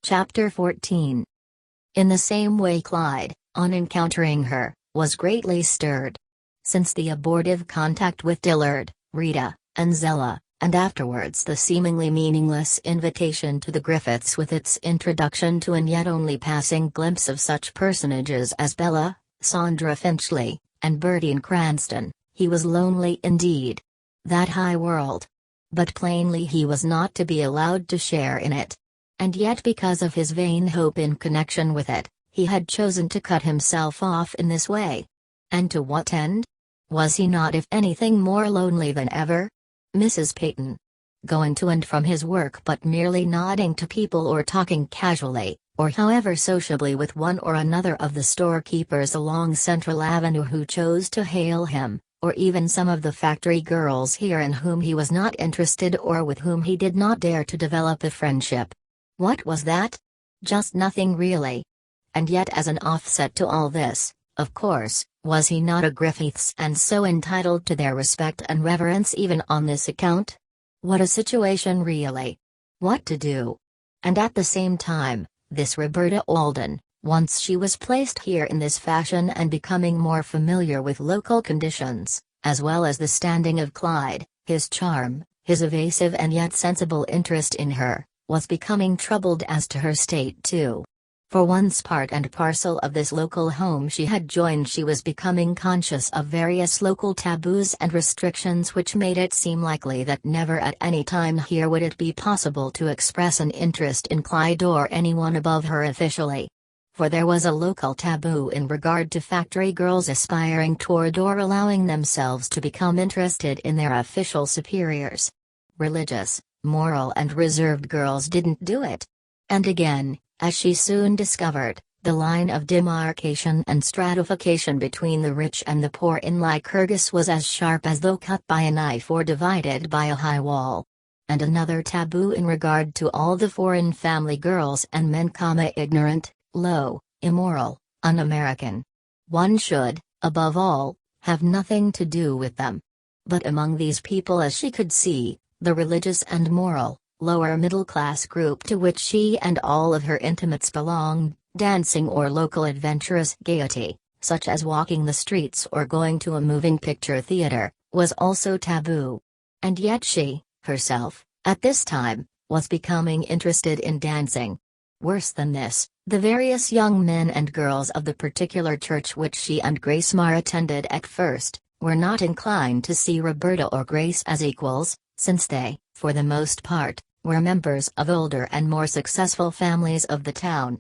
Chapter 14. In the same way Clyde, on encountering her, was greatly stirred. Since the abortive contact with Dillard, Rita, and Zella, and afterwards the seemingly meaningless invitation to the Griffiths with its introduction to an yet only passing glimpse of such personages as Bella, Sandra Finchley, and Bertine Cranston, he was lonely indeed. That high world. But plainly he was not to be allowed to share in it. And yet because of his vain hope in connection with it, he had chosen to cut himself off in this way. And to what end? Was he not if anything more lonely than ever? Mrs. Peyton. Going to and from his work but merely nodding to people or talking casually, or however sociably with one or another of the storekeepers along Central Avenue who chose to hail him, or even some of the factory girls here in whom he was not interested or with whom he did not dare to develop a friendship. What was that? Just nothing really. And yet as an offset to all this, of course, was he not a Griffiths and so entitled to their respect and reverence even on this account? What a situation really! What to do? And at the same time, this Roberta Alden, once she was placed here in this fashion and becoming more familiar with local conditions, as well as the standing of Clyde, his charm, his evasive and yet sensible interest in her, was becoming troubled as to her state too. For once part and parcel of this local home she had joined, she was becoming conscious of various local taboos and restrictions which made it seem likely that never at any time here would it be possible to express an interest in Clyde or anyone above her officially. For there was a local taboo in regard to factory girls aspiring toward or allowing themselves to become interested in their official superiors. Religious, moral and reserved girls didn't do it. And again, as she soon discovered, the line of demarcation and stratification between the rich and the poor in Lycurgus was as sharp as though cut by a knife or divided by a high wall. And another taboo in regard to all the foreign family girls and men, ignorant, low, immoral, un-American. One should, above all, have nothing to do with them. But among these people, as she could see, the religious and moral, lower middle-class group to which she and all of her intimates belonged, dancing or local adventurous gaiety, such as walking the streets or going to a moving picture theater, was also taboo. And yet she, herself, at this time, was becoming interested in dancing. Worse than this, the various young men and girls of the particular church which she and Grace Marr attended at first, were not inclined to see Roberta or Grace as equals, since they, for the most part, were members of older and more successful families of the town.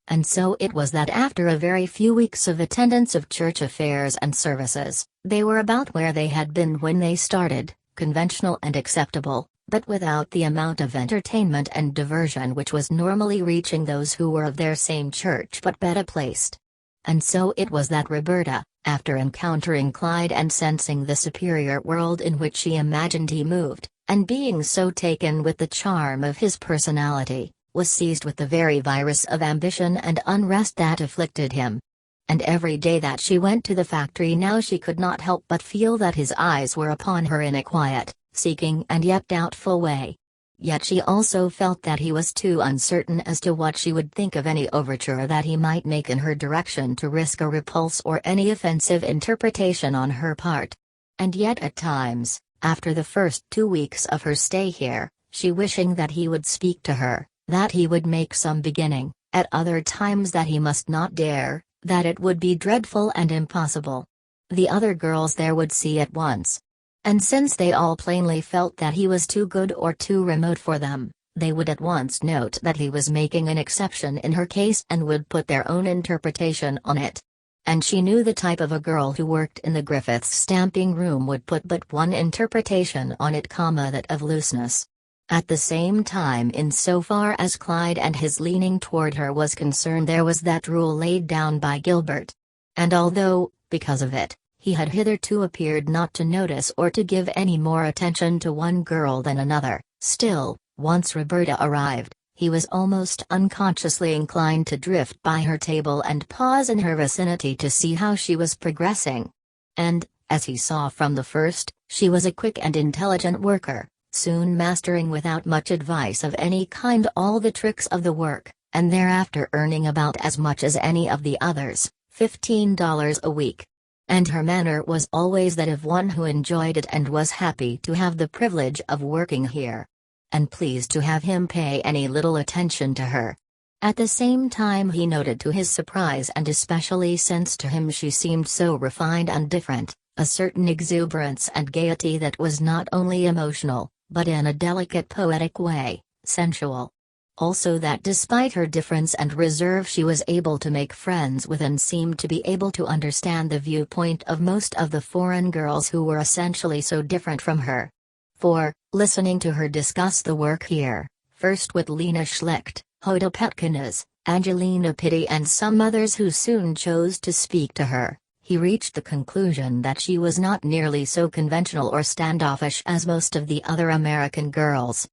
And so it was that after a very few weeks of attendance of church affairs and services, they were about where they had been when they started, conventional and acceptable, but without the amount of entertainment and diversion which was normally reaching those who were of their same church but better placed. And so it was that Roberta, after encountering Clyde and sensing the superior world in which she imagined he moved, and being so taken with the charm of his personality, was seized with the very virus of ambition and unrest that afflicted him. And every day that she went to the factory now she could not help but feel that his eyes were upon her in a quiet, seeking and yet doubtful way. Yet she also felt that he was too uncertain as to what she would think of any overture that he might make in her direction to risk a repulse or any offensive interpretation on her part. And yet at times, after the first 2 weeks of her stay here, she wishing that he would speak to her, that he would make some beginning, at other times that he must not dare, that it would be dreadful and impossible. The other girls there would see at once. And since they all plainly felt that he was too good or too remote for them, they would at once note that he was making an exception in her case and would put their own interpretation on it. And she knew the type of a girl who worked in the Griffiths stamping room would put but one interpretation on it, that of looseness. At the same time, in so far as Clyde and his leaning toward her was concerned, there was that rule laid down by Gilbert. And although, because of it, he had hitherto appeared not to notice or to give any more attention to one girl than another, still, once Roberta arrived, he was almost unconsciously inclined to drift by her table and pause in her vicinity to see how she was progressing. And, as he saw from the first, she was a quick and intelligent worker, soon mastering without much advice of any kind all the tricks of the work, and thereafter earning about as much as any of the others, $15 a week. And her manner was always that of one who enjoyed it and was happy to have the privilege of working here. And pleased to have him pay any little attention to her. At the same time he noted to his surprise, and especially since to him she seemed so refined and different, a certain exuberance and gaiety that was not only emotional, but in a delicate poetic way, sensual. Also that despite her difference and reserve she was able to make friends with and seemed to be able to understand the viewpoint of most of the foreign girls who were essentially so different from her. For, listening to her discuss the work here, first with Lena Schlicht, Hoda Petkinas, Angelina Pitti and some others who soon chose to speak to her, he reached the conclusion that she was not nearly so conventional or standoffish as most of the other American girls.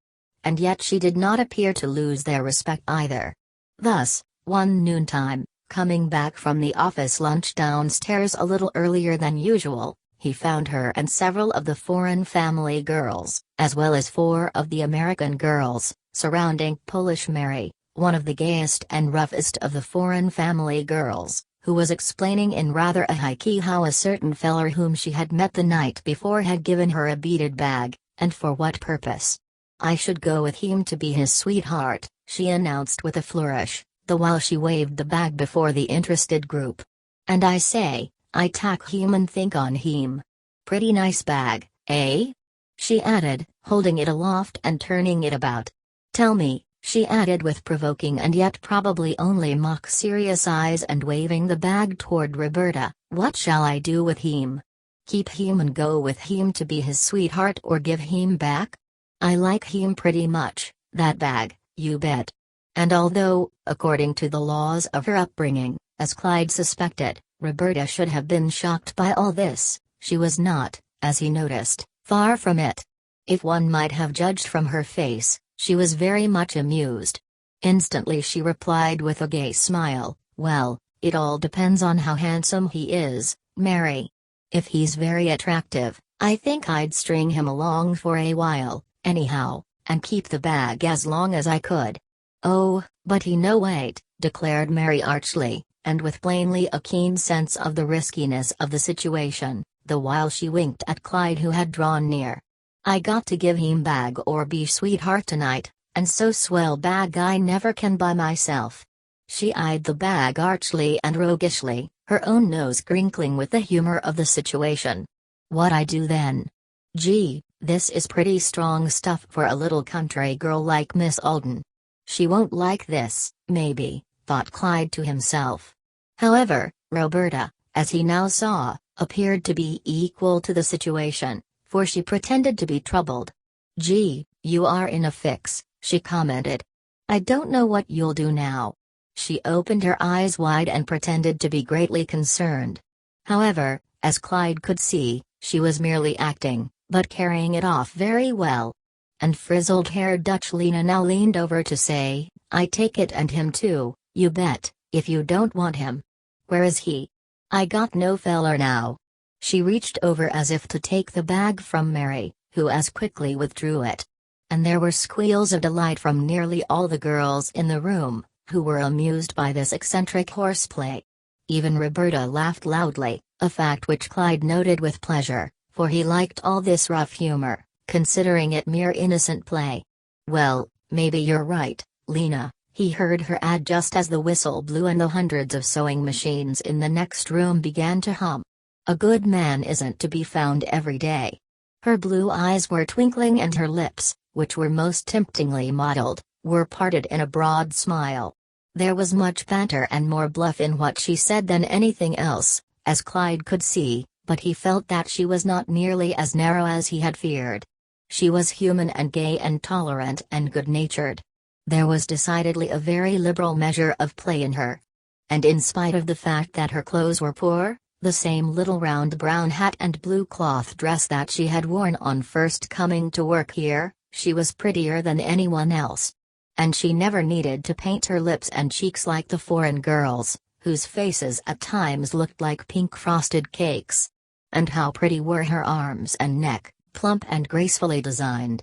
And yet she did not appear to lose their respect either. Thus, one noontime, coming back from the office lunch downstairs a little earlier than usual, he found her and several of the foreign family girls, as well as 4 of the American girls, surrounding Polish Mary, one of the gayest and roughest of the foreign family girls, who was explaining in rather a high key how a certain feller whom she had met the night before had given her a beaded bag, and for what purpose. "I should go with him to be his sweetheart," she announced with a flourish, the while she waved the bag before the interested group. "And I say, I tak him and think on him. Pretty nice bag, eh?" she added, holding it aloft and turning it about. "Tell me," she added with provoking and yet probably only mock serious eyes and waving the bag toward Roberta, "what shall I do with him? Keep him and go with him to be his sweetheart or give him back? I like him pretty much, that bag, you bet." And although, according to the laws of her upbringing, as Clyde suspected, Roberta should have been shocked by all this, she was not, as he noticed, far from it. If one might have judged from her face, she was very much amused. Instantly she replied with a gay smile, "Well, it all depends on how handsome he is, Mary. If he's very attractive, I think I'd string him along for a while, anyhow, and keep the bag as long as I could." "Oh, but he no wait," declared Mary archly, and with plainly a keen sense of the riskiness of the situation, the while she winked at Clyde who had drawn near. "I got to give him bag or be sweetheart tonight, and so swell bag I never can buy myself." She eyed the bag archly and roguishly, her own nose crinkling with the humor of the situation. "What I do then? Gee, this is pretty strong stuff for a little country girl like Miss Alden. She won't like this, maybe," thought Clyde to himself. However, Roberta, as he now saw, appeared to be equal to the situation, for she pretended to be troubled. "Gee, you are in a fix," she commented. "I don't know what you'll do now." She opened her eyes wide and pretended to be greatly concerned. However, as Clyde could see, she was merely acting, but carrying it off very well. And frizzled-haired Dutch Lena now leaned over to say, "I take it and him too, you bet, if you don't want him. Where is he? I got no feller now." She reached over as if to take the bag from Mary, who as quickly withdrew it. And there were squeals of delight from nearly all the girls in the room, who were amused by this eccentric horseplay. Even Roberta laughed loudly, a fact which Clyde noted with pleasure, for he liked all this rough humor, considering it mere innocent play. "Well, maybe you're right, Lena," he heard her add just as the whistle blew and the hundreds of sewing machines in the next room began to hum. "A good man isn't to be found every day." Her blue eyes were twinkling and her lips, which were most temptingly modeled, were parted in a broad smile. There was much banter and more bluff in what she said than anything else, as Clyde could see, but he felt that she was not nearly as narrow as he had feared. She was human and gay and tolerant and good-natured. There was decidedly a very liberal measure of play in her. And in spite of the fact that her clothes were poor, the same little round brown hat and blue cloth dress that she had worn on first coming to work here, she was prettier than anyone else. And she never needed to paint her lips and cheeks like the foreign girls, whose faces at times looked like pink frosted cakes. And how pretty were her arms and neck, plump and gracefully designed.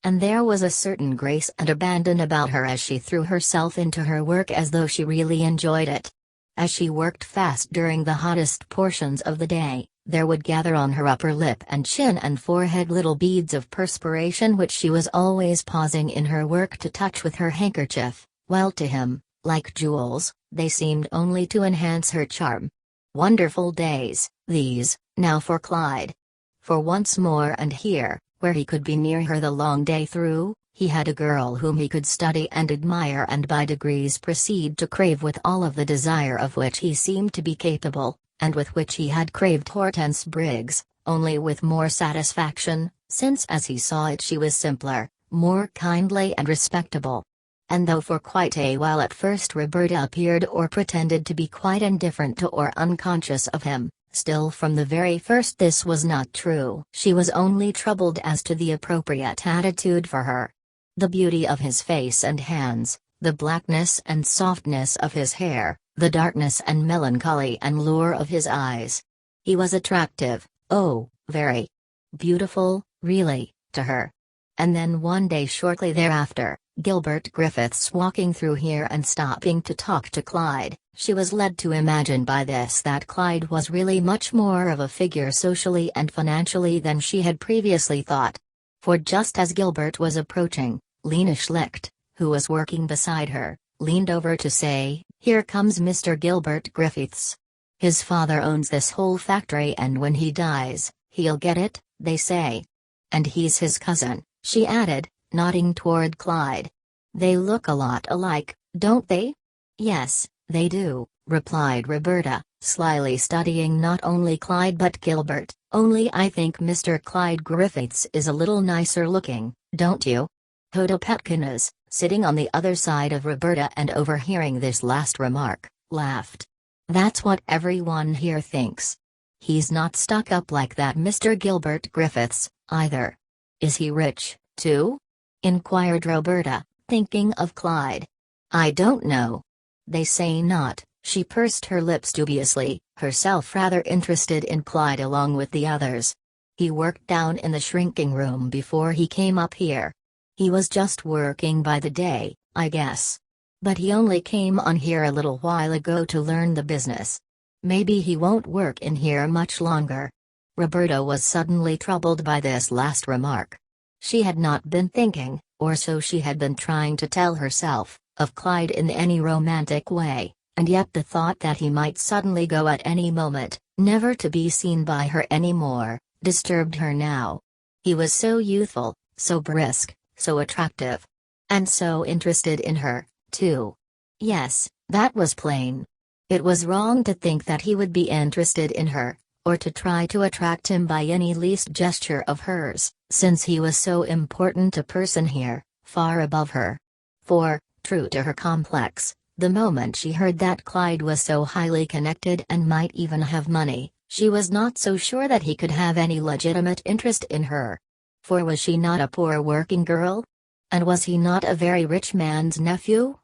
And there was a certain grace and abandon about her as she threw herself into her work as though she really enjoyed it. As she worked fast during the hottest portions of the day, there would gather on her upper lip and chin and forehead little beads of perspiration which she was always pausing in her work to touch with her handkerchief, while to him, like jewels, they seemed only to enhance her charm. Wonderful days, these, now for Clyde. For once more and here, where he could be near her the long day through, he had a girl whom he could study and admire and by degrees proceed to crave with all of the desire of which he seemed to be capable, and with which he had craved Hortense Briggs, only with more satisfaction, since as he saw it she was simpler, more kindly and respectable. And though for quite a while at first Roberta appeared or pretended to be quite indifferent to or unconscious of him, still from the very first this was not true. She was only troubled as to the appropriate attitude for her. The beauty of his face and hands, the blackness and softness of his hair, the darkness and melancholy and lure of his eyes. He was attractive, oh, very beautiful, really, to her. And then one day shortly thereafter, Gilbert Griffiths walking through here and stopping to talk to Clyde, she was led to imagine by this that Clyde was really much more of a figure socially and financially than she had previously thought. For just as Gilbert was approaching, Lena Schlicht, who was working beside her, leaned over to say, "Here comes Mr. Gilbert Griffiths. His father owns this whole factory and when he dies, he'll get it, they say. And he's his cousin," she added, nodding toward Clyde. "They look a lot alike, don't they?" "Yes, they do," replied Roberta, slyly studying not only Clyde but Gilbert, "only I think Mr. Clyde Griffiths is a little nicer looking, don't you?" Hoda Petkins, sitting on the other side of Roberta and overhearing this last remark, laughed. "That's what everyone here thinks. He's not stuck up like that Mr. Gilbert Griffiths, either." "Is he rich, too?" inquired Roberta, thinking of Clyde. "I don't know. They say not," she pursed her lips dubiously, herself rather interested in Clyde along with the others. "He worked down in the shrinking room before he came up here. He was just working by the day, I guess. But he only came on here a little while ago to learn the business. Maybe he won't work in here much longer." Roberta was suddenly troubled by this last remark. She had not been thinking, or so she had been trying to tell herself, of Clyde in any romantic way, and yet the thought that he might suddenly go at any moment, never to be seen by her any more, disturbed her now. He was so youthful, so brisk, so attractive. And so interested in her, too. Yes, that was plain. It was wrong to think that he would be interested in her, or to try to attract him by any least gesture of hers, since he was so important a person here, far above her. For, true to her complex, the moment she heard that Clyde was so highly connected and might even have money, she was not so sure that he could have any legitimate interest in her. For was she not a poor working girl? And was he not a very rich man's nephew?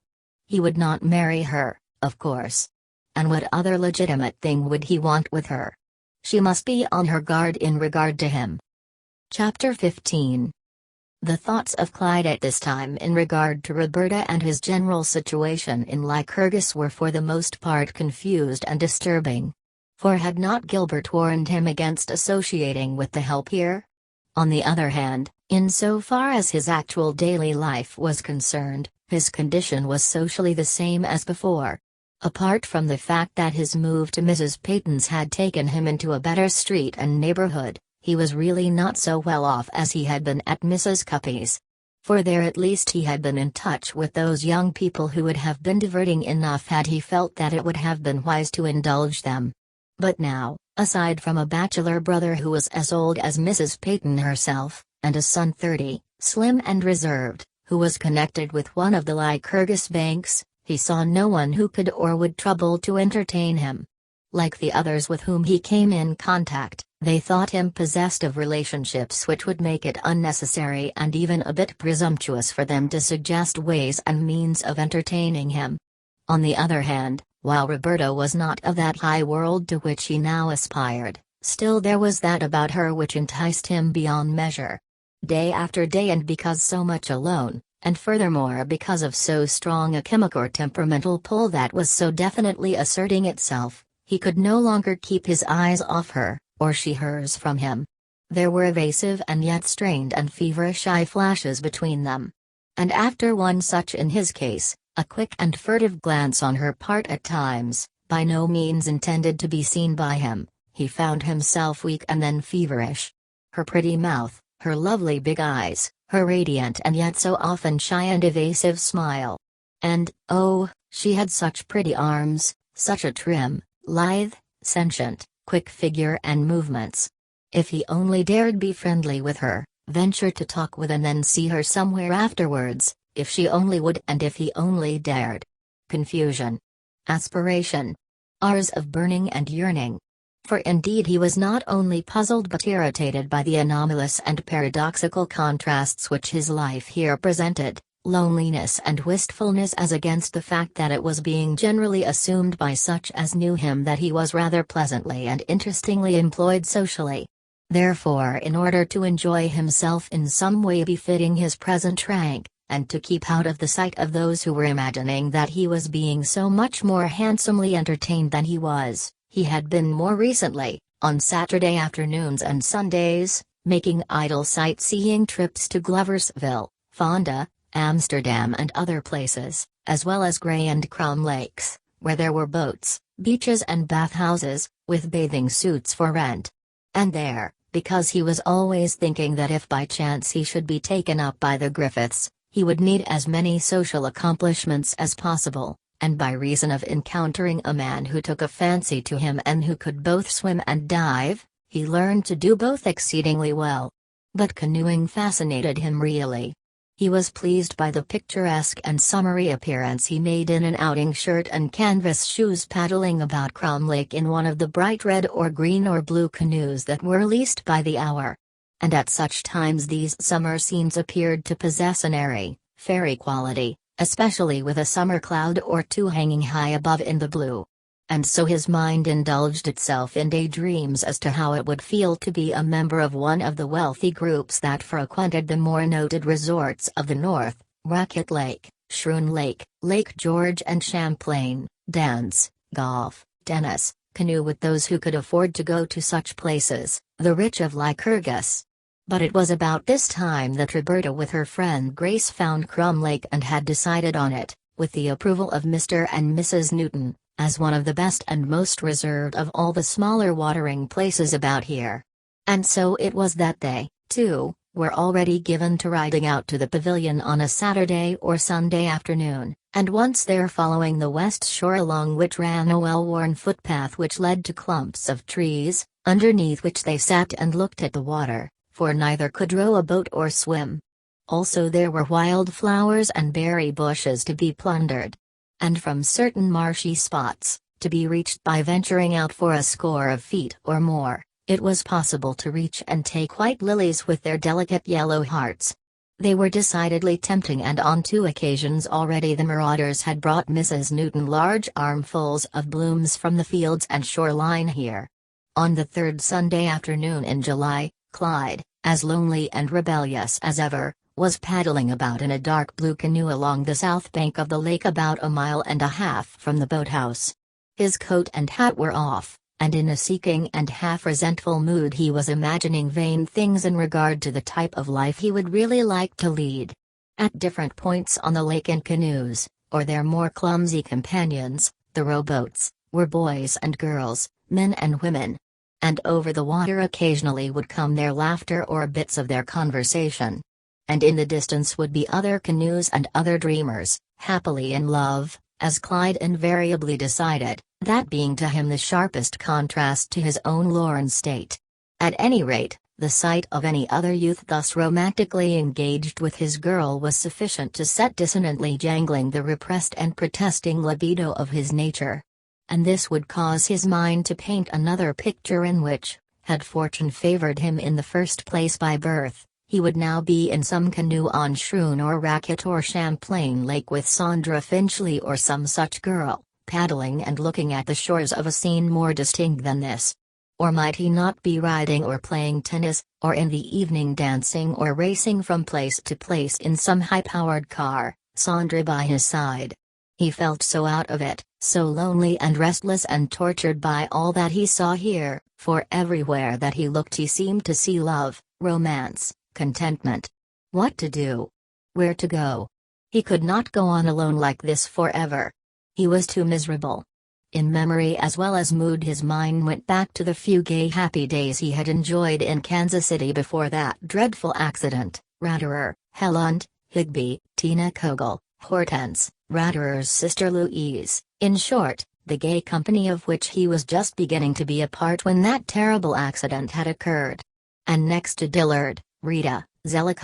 He would not marry her, of course. And what other legitimate thing would he want with her? She must be on her guard in regard to him. Chapter 15. The thoughts of Clyde at this time in regard to Roberta and his general situation in Lycurgus were for the most part confused and disturbing. For had not Gilbert warned him against associating with the help here? On the other hand, in so far as his actual daily life was concerned, his condition was socially the same as before. Apart from the fact that his move to Mrs. Peyton's had taken him into a better street and neighborhood, he was really not so well off as he had been at Mrs. Cuppy's. For there at least he had been in touch with those young people who would have been diverting enough had he felt that it would have been wise to indulge them. But now, aside from a bachelor brother who was as old as Mrs. Peyton herself, and a son 30, slim and reserved, who was connected with one of the Lycurgus banks, he saw no one who could or would trouble to entertain him. Like the others with whom he came in contact, they thought him possessed of relationships which would make it unnecessary and even a bit presumptuous for them to suggest ways and means of entertaining him. On the other hand, while Roberta was not of that high world to which he now aspired, still there was that about her which enticed him beyond measure. day after day, and because so much alone, and furthermore because of so strong a chemical or temperamental pull that was so definitely asserting itself, he could no longer keep his eyes off her, or she hers from him. There were evasive and yet strained and feverish eye flashes between them. And after one such in his case, a quick and furtive glance on her part at times, by no means intended to be seen by him, he found himself weak and then feverish. Her pretty mouth, her lovely big eyes, her radiant and yet so often shy and evasive smile. And, oh, she had such pretty arms, such a trim, lithe, sentient, quick figure and movements. If he only dared be friendly with her, venture to talk with and then see her somewhere afterwards, if she only would and if he only dared. Confusion. Aspiration. Hours of burning and yearning. For indeed he was not only puzzled but irritated by the anomalous and paradoxical contrasts which his life here presented, loneliness and wistfulness as against the fact that it was being generally assumed by such as knew him that he was rather pleasantly and interestingly employed socially. Therefore, in order to enjoy himself in some way befitting his present rank, and to keep out of the sight of those who were imagining that he was being so much more handsomely entertained than he was, he had been more recently, on Saturday afternoons and Sundays, making idle sightseeing trips to Gloversville, Fonda, Amsterdam and other places, as well as Grey and Crum Lakes, where there were boats, beaches and bathhouses, with bathing suits for rent. And there, because he was always thinking that if by chance he should be taken up by the Griffiths, he would need as many social accomplishments as possible, and by reason of encountering a man who took a fancy to him and who could both swim and dive, he learned to do both exceedingly well. But canoeing fascinated him really. He was pleased by the picturesque and summery appearance he made in an outing shirt and canvas shoes paddling about Crum Lake in one of the bright red or green or blue canoes that were leased by the hour. And at such times these summer scenes appeared to possess an airy, fairy quality, especially with a summer cloud or two hanging high above in the blue. And so his mind indulged itself in daydreams as to how it would feel to be a member of one of the wealthy groups that frequented the more noted resorts of the north, Racket Lake, Shroon Lake, Lake George and Champlain, dance, golf, tennis, canoe with those who could afford to go to such places, the rich of Lycurgus. But it was about this time that Roberta with her friend Grace found Crum Lake and had decided on it, with the approval of Mr. and Mrs. Newton, as one of the best and most reserved of all the smaller watering places about here. And so it was that they, too, were already given to riding out to the pavilion on a Saturday or Sunday afternoon, and once there following the west shore along which ran a well-worn footpath which led to clumps of trees, underneath which they sat and looked at the water, for neither could row a boat or swim. Also there were wild flowers and berry bushes to be plundered. And from certain marshy spots, to be reached by venturing out for a score of feet or more, it was possible to reach and take white lilies with their delicate yellow hearts. They were decidedly tempting, and on 2 occasions already the marauders had brought Mrs. Newton large armfuls of blooms from the fields and shoreline here. On the 3rd Sunday afternoon in July, Clyde, as lonely and rebellious as ever, was paddling about in a dark blue canoe along the south bank of the lake about 1.5 miles from the boathouse. His coat and hat were off, and in a seeking and half-resentful mood he was imagining vain things in regard to the type of life he would really like to lead. At different points on the lake in canoes, or their more clumsy companions, the rowboats, were boys and girls, men and women. And over the water occasionally would come their laughter or bits of their conversation. And in the distance would be other canoes and other dreamers, happily in love, as Clyde invariably decided, that being to him the sharpest contrast to his own lorn state. At any rate, the sight of any other youth thus romantically engaged with his girl was sufficient to set dissonantly jangling the repressed and protesting libido of his nature. And this would cause his mind to paint another picture in which, had fortune favored him in the first place by birth, he would now be in some canoe on Shroon or Racket or Champlain Lake with Sandra Finchley or some such girl, paddling and looking at the shores of a scene more distinct than this. Or might he not be riding or playing tennis, or in the evening dancing or racing from place to place in some high-powered car, Sandra by his side? He felt so out of it, so lonely and restless and tortured by all that he saw here, for everywhere that he looked he seemed to see love, romance, contentment. What to do? Where to go? He could not go on alone like this forever. He was too miserable. In memory as well as mood his mind went back to the few gay happy days he had enjoyed in Kansas City before that dreadful accident. Ratterer, Helland, Higby, Tina Kogel, Hortense, Ratterer's sister Louise, in short, the gay company of which he was just beginning to be a part when that terrible accident had occurred. And next to Dillard, Rita, Zella,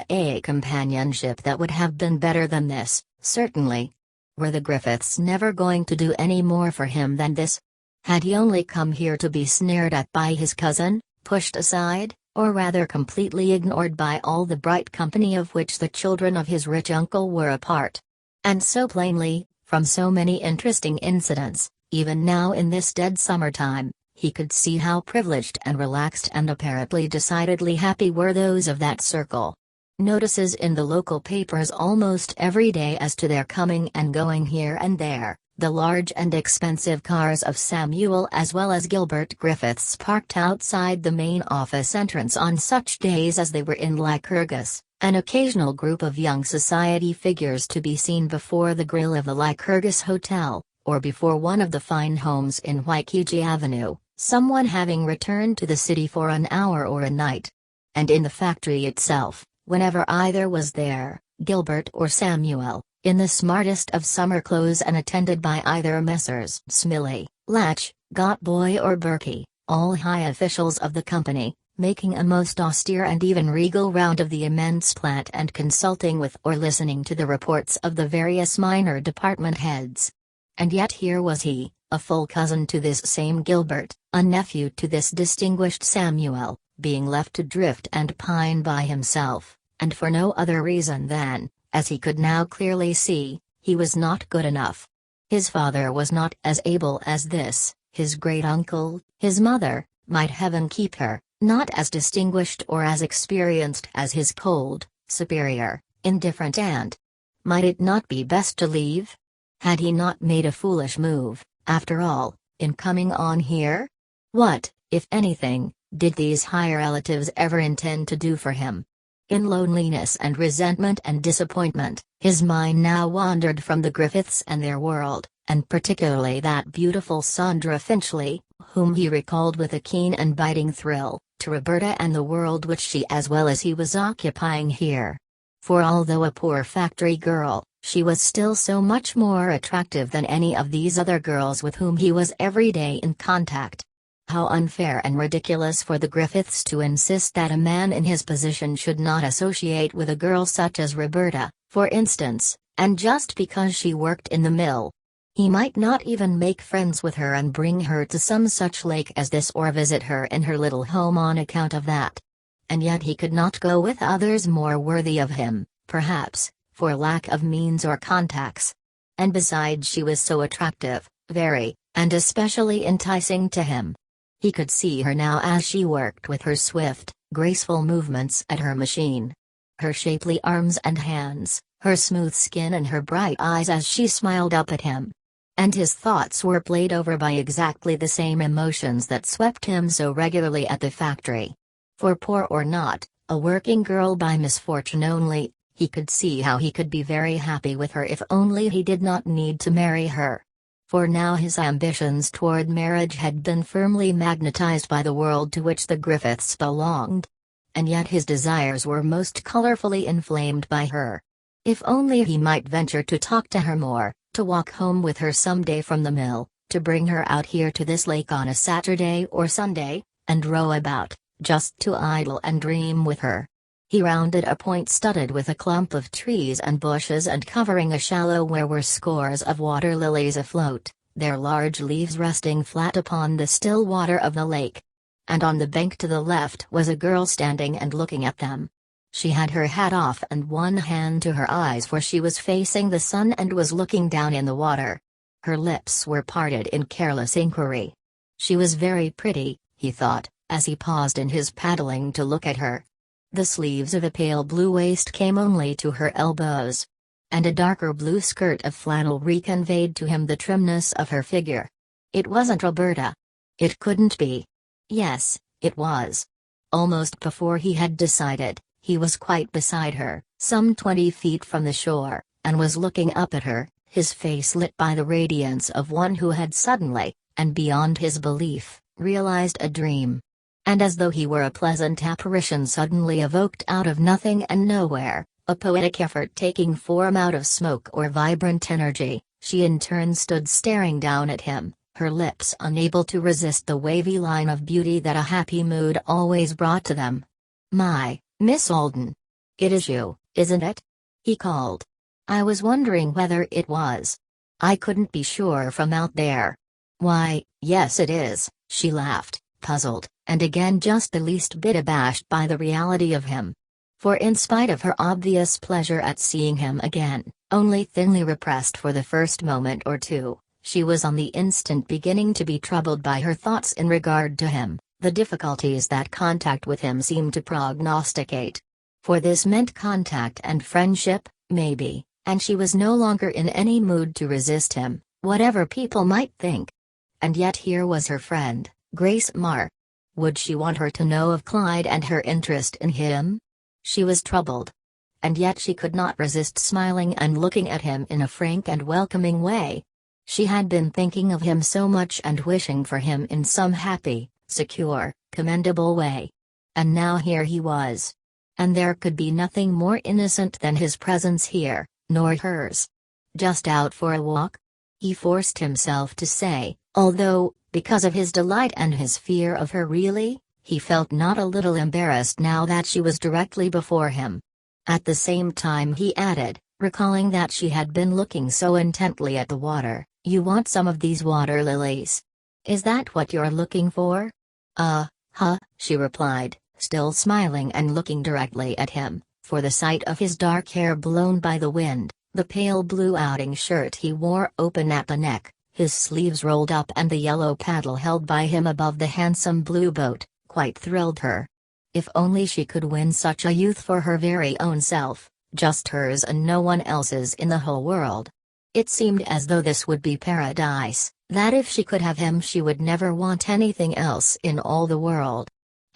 a companionship that would have been better than this, certainly. Were the Griffiths never going to do any more for him than this? Had he only come here to be sneered at by his cousin, pushed aside, or rather completely ignored by all the bright company of which the children of his rich uncle were a part? And so plainly, from so many interesting incidents, even now in this dead summertime, he could see how privileged and relaxed and apparently decidedly happy were those of that circle. Notices in the local papers almost every day as to their coming and going here and there, the large and expensive cars of Samuel as well as Gilbert Griffiths parked outside the main office entrance on such days as they were in Lycurgus, an occasional group of young society figures to be seen before the grill of the Lycurgus Hotel, or before one of the fine homes in Waikiki Avenue, someone having returned to the city for an hour or a night. And in the factory itself, whenever either was there, Gilbert or Samuel, in the smartest of summer clothes and attended by either Messrs. Smiley, Latch, Gottboy or Berkey, all high officials of the company, making a most austere and even regal round of the immense plant and consulting with or listening to the reports of the various minor department heads. And yet here was he, a full cousin to this same Gilbert, a nephew to this distinguished Samuel, being left to drift and pine by himself, and for no other reason than, as he could now clearly see, he was not good enough. His father was not as able as this, his great-uncle, his mother, might heaven keep her, not as distinguished or as experienced as his cold, superior, indifferent aunt. Might it not be best to leave? Had he not made a foolish move, after all, in coming on here? What, if anything, did these higher relatives ever intend to do for him? In loneliness and resentment and disappointment, his mind now wandered from the Griffiths and their world, and particularly that beautiful Sandra Finchley, whom he recalled with a keen and biting thrill, to Roberta and the world which she as well as he was occupying here. For although a poor factory girl, she was still so much more attractive than any of these other girls with whom he was every day in contact. How unfair and ridiculous for the Griffiths to insist that a man in his position should not associate with a girl such as Roberta, for instance, and just because she worked in the mill. He might not even make friends with her and bring her to some such lake as this or visit her in her little home on account of that. And yet he could not go with others more worthy of him, perhaps, for lack of means or contacts. And besides she was so attractive, very, and especially enticing to him. He could see her now as she worked with her swift, graceful movements at her machine. Her shapely arms and hands, her smooth skin and her bright eyes as she smiled up at him. And his thoughts were played over by exactly the same emotions that swept him so regularly at the factory. For poor or not, a working girl by misfortune only, he could see how he could be very happy with her if only he did not need to marry her. For now his ambitions toward marriage had been firmly magnetized by the world to which the Griffiths belonged. And yet his desires were most colorfully inflamed by her. If only he might venture to talk to her more, to walk home with her some day from the mill, to bring her out here to this lake on a Saturday or Sunday, and row about, just to idle and dream with her. He rounded a point studded with a clump of trees and bushes and covering a shallow where were scores of water lilies afloat, their large leaves resting flat upon the still water of the lake. And on the bank to the left was a girl standing and looking at them. She had her hat off and one hand to her eyes for she was facing the sun and was looking down in the water. Her lips were parted in careless inquiry. She was very pretty, he thought, as he paused in his paddling to look at her. The sleeves of a pale blue waist came only to her elbows, and a darker blue skirt of flannel reconveyed to him the trimness of her figure. It wasn't Roberta. It couldn't be. Yes, it was. Almost before he had decided, he was quite beside her, some 20 feet from the shore, and was looking up at her, his face lit by the radiance of one who had suddenly, and beyond his belief, realized a dream. And as though he were a pleasant apparition suddenly evoked out of nothing and nowhere, a poetic effort taking form out of smoke or vibrant energy, she in turn stood staring down at him, her lips unable to resist the wavy line of beauty that a happy mood always brought to them. "My, Miss Alden. It is you, isn't it?" he called. "I was wondering whether it was. I couldn't be sure from out there." "Why, yes it is," she laughed, puzzled, and again just the least bit abashed by the reality of him. For in spite of her obvious pleasure at seeing him again, only thinly repressed for the first moment or two, she was on the instant beginning to be troubled by her thoughts in regard to him, the difficulties that contact with him seemed to prognosticate. For this meant contact and friendship, maybe, and she was no longer in any mood to resist him, whatever people might think. And yet here was her friend, Grace Marr. Would she want her to know of Clyde and her interest in him? She was troubled. And yet she could not resist smiling and looking at him in a frank and welcoming way. She had been thinking of him so much and wishing for him in some happy, secure, commendable way. And now here he was. And there could be nothing more innocent than his presence here, nor hers. Just out for a walk? He forced himself to say, although, because of his delight and his fear of her really, he felt not a little embarrassed now that she was directly before him. At the same time he added, recalling that she had been looking so intently at the water, "You want some of these water lilies? Is that what you're looking for?" She replied, still smiling and looking directly at him, for the sight of his dark hair blown by the wind, the pale blue outing shirt he wore open at the neck, his sleeves rolled up and the yellow paddle held by him above the handsome blue boat, quite thrilled her. If only she could win such a youth for her very own self, just hers and no one else's in the whole world. It seemed as though this would be paradise, that if she could have him she would never want anything else in all the world.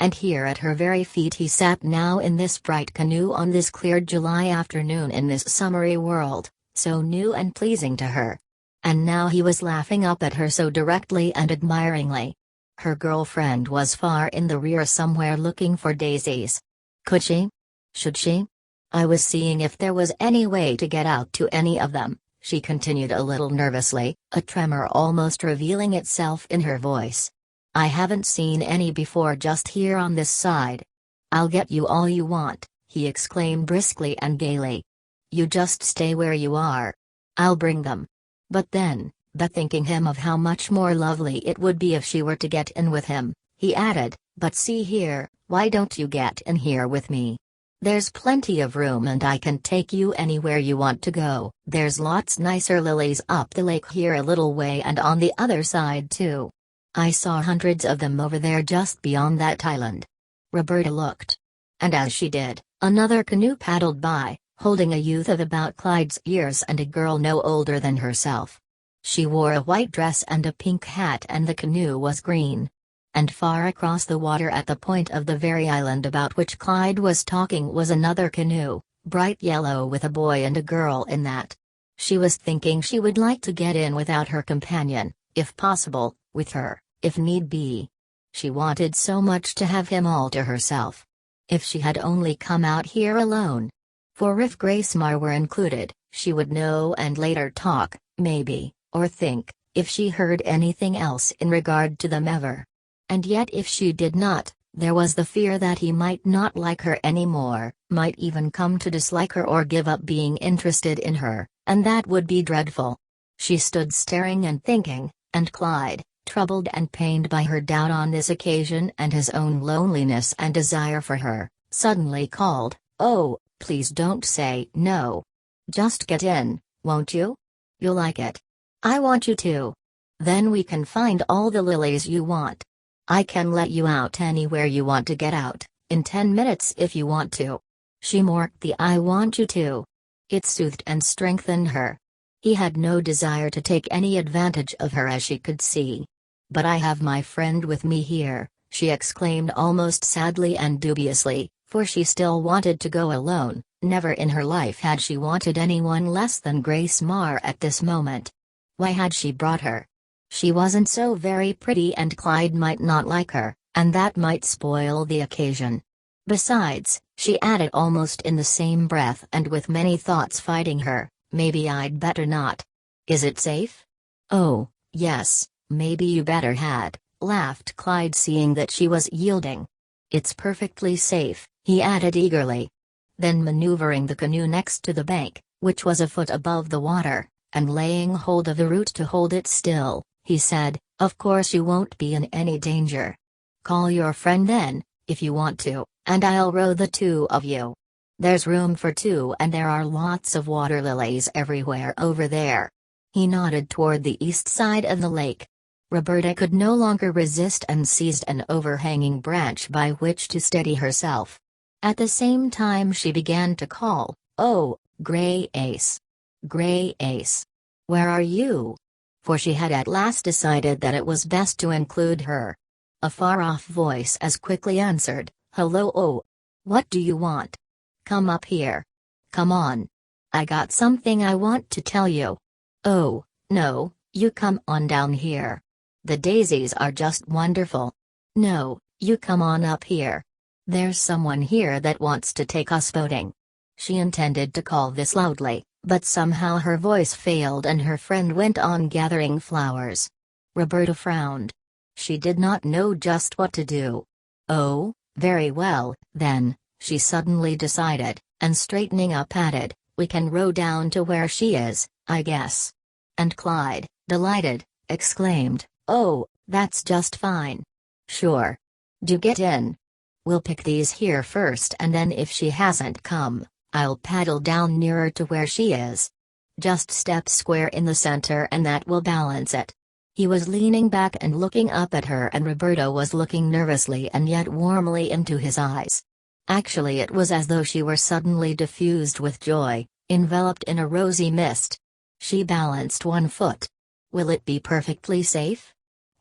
And here at her very feet he sat now in this bright canoe on this clear July afternoon in this summery world, so new and pleasing to her. And now he was laughing up at her so directly and admiringly. Her girlfriend was far in the rear somewhere looking for daisies. Could she? Should she? "I was seeing if there was any way to get out to any of them," she continued a little nervously, a tremor almost revealing itself in her voice. "I haven't seen any before just here on this side." "I'll get you all you want," he exclaimed briskly and gaily. "You just stay where you are. I'll bring them." But then, bethinking him of how much more lovely it would be if she were to get in with him, he added, "But see here, why don't you get in here with me? There's plenty of room and I can take you anywhere you want to go. There's lots nicer lilies up the lake here a little way and on the other side too. I saw hundreds of them over there just beyond that island." Roberta looked. And as she did, another canoe paddled by, holding a youth of about Clyde's years and a girl no older than herself. She wore a white dress and a pink hat and the canoe was green. And far across the water at the point of the very island about which Clyde was talking was another canoe, bright yellow with a boy and a girl in that. She was thinking she would like to get in without her companion, if possible, with her, if need be. She wanted so much to have him all to herself. If she had only come out here alone. For if Grace Marr were included, she would know and later talk, maybe, or think, if she heard anything else in regard to them ever. And yet if she did not, there was the fear that he might not like her anymore, might even come to dislike her or give up being interested in her, and that would be dreadful. She stood staring and thinking, and Clyde, troubled and pained by her doubt on this occasion and his own loneliness and desire for her, suddenly called, "Oh, please don't say no. Just get in, won't you? You'll like it. I want you to. Then we can find all the lilies you want. I can let you out anywhere you want to get out, in 10 minutes if you want to. She mocked the "I want you to." It soothed and strengthened her. He had no desire to take any advantage of her, as she could see. "But I have my friend with me here," she exclaimed almost sadly and dubiously, for she still wanted to go alone. Never in her life had she wanted anyone less than Grace Marr at this moment. Why had she brought her? She wasn't so very pretty and Clyde might not like her, and that might spoil the occasion. Besides, she added almost in the same breath and with many thoughts fighting her, "Maybe I'd better not. Is it safe?" "Oh, yes, maybe you better had," laughed Clyde, seeing that she was yielding. "It's perfectly safe," he added eagerly. Then maneuvering the canoe next to the bank, which was a foot above the water, and laying hold of the root to hold it still, he said, "Of course you won't be in any danger. Call your friend then, if you want to, and I'll row the two of you. There's room for two and there are lots of water lilies everywhere over there." He nodded toward the east side of the lake. Roberta could no longer resist and seized an overhanging branch by which to steady herself. At the same time she began to call, "Oh, Grace! Grace! Where are you?" For she had at last decided that it was best to include her. A far-off voice as quickly answered, "Hello, oh. What do you want? Come up here. Come on. I got something I want to tell you." "Oh, no, you come on down here. The daisies are just wonderful. No, you come on up here. There's someone here that wants to take us boating." She intended to call this loudly, but somehow her voice failed and her friend went on gathering flowers. Roberta frowned. She did not know just what to do. "Oh, very well, then," she suddenly decided, and straightening up added, "we can row down to where she is, I guess." And Clyde, delighted, exclaimed, "Oh, that's just fine. Sure. Do get in. We'll pick these here first and then if she hasn't come, I'll paddle down nearer to where she is. Just step square in the center and that will balance it." He was leaning back and looking up at her and Roberta was looking nervously and yet warmly into his eyes. Actually it was as though she were suddenly diffused with joy, enveloped in a rosy mist. She balanced one foot. "Will it be perfectly safe?"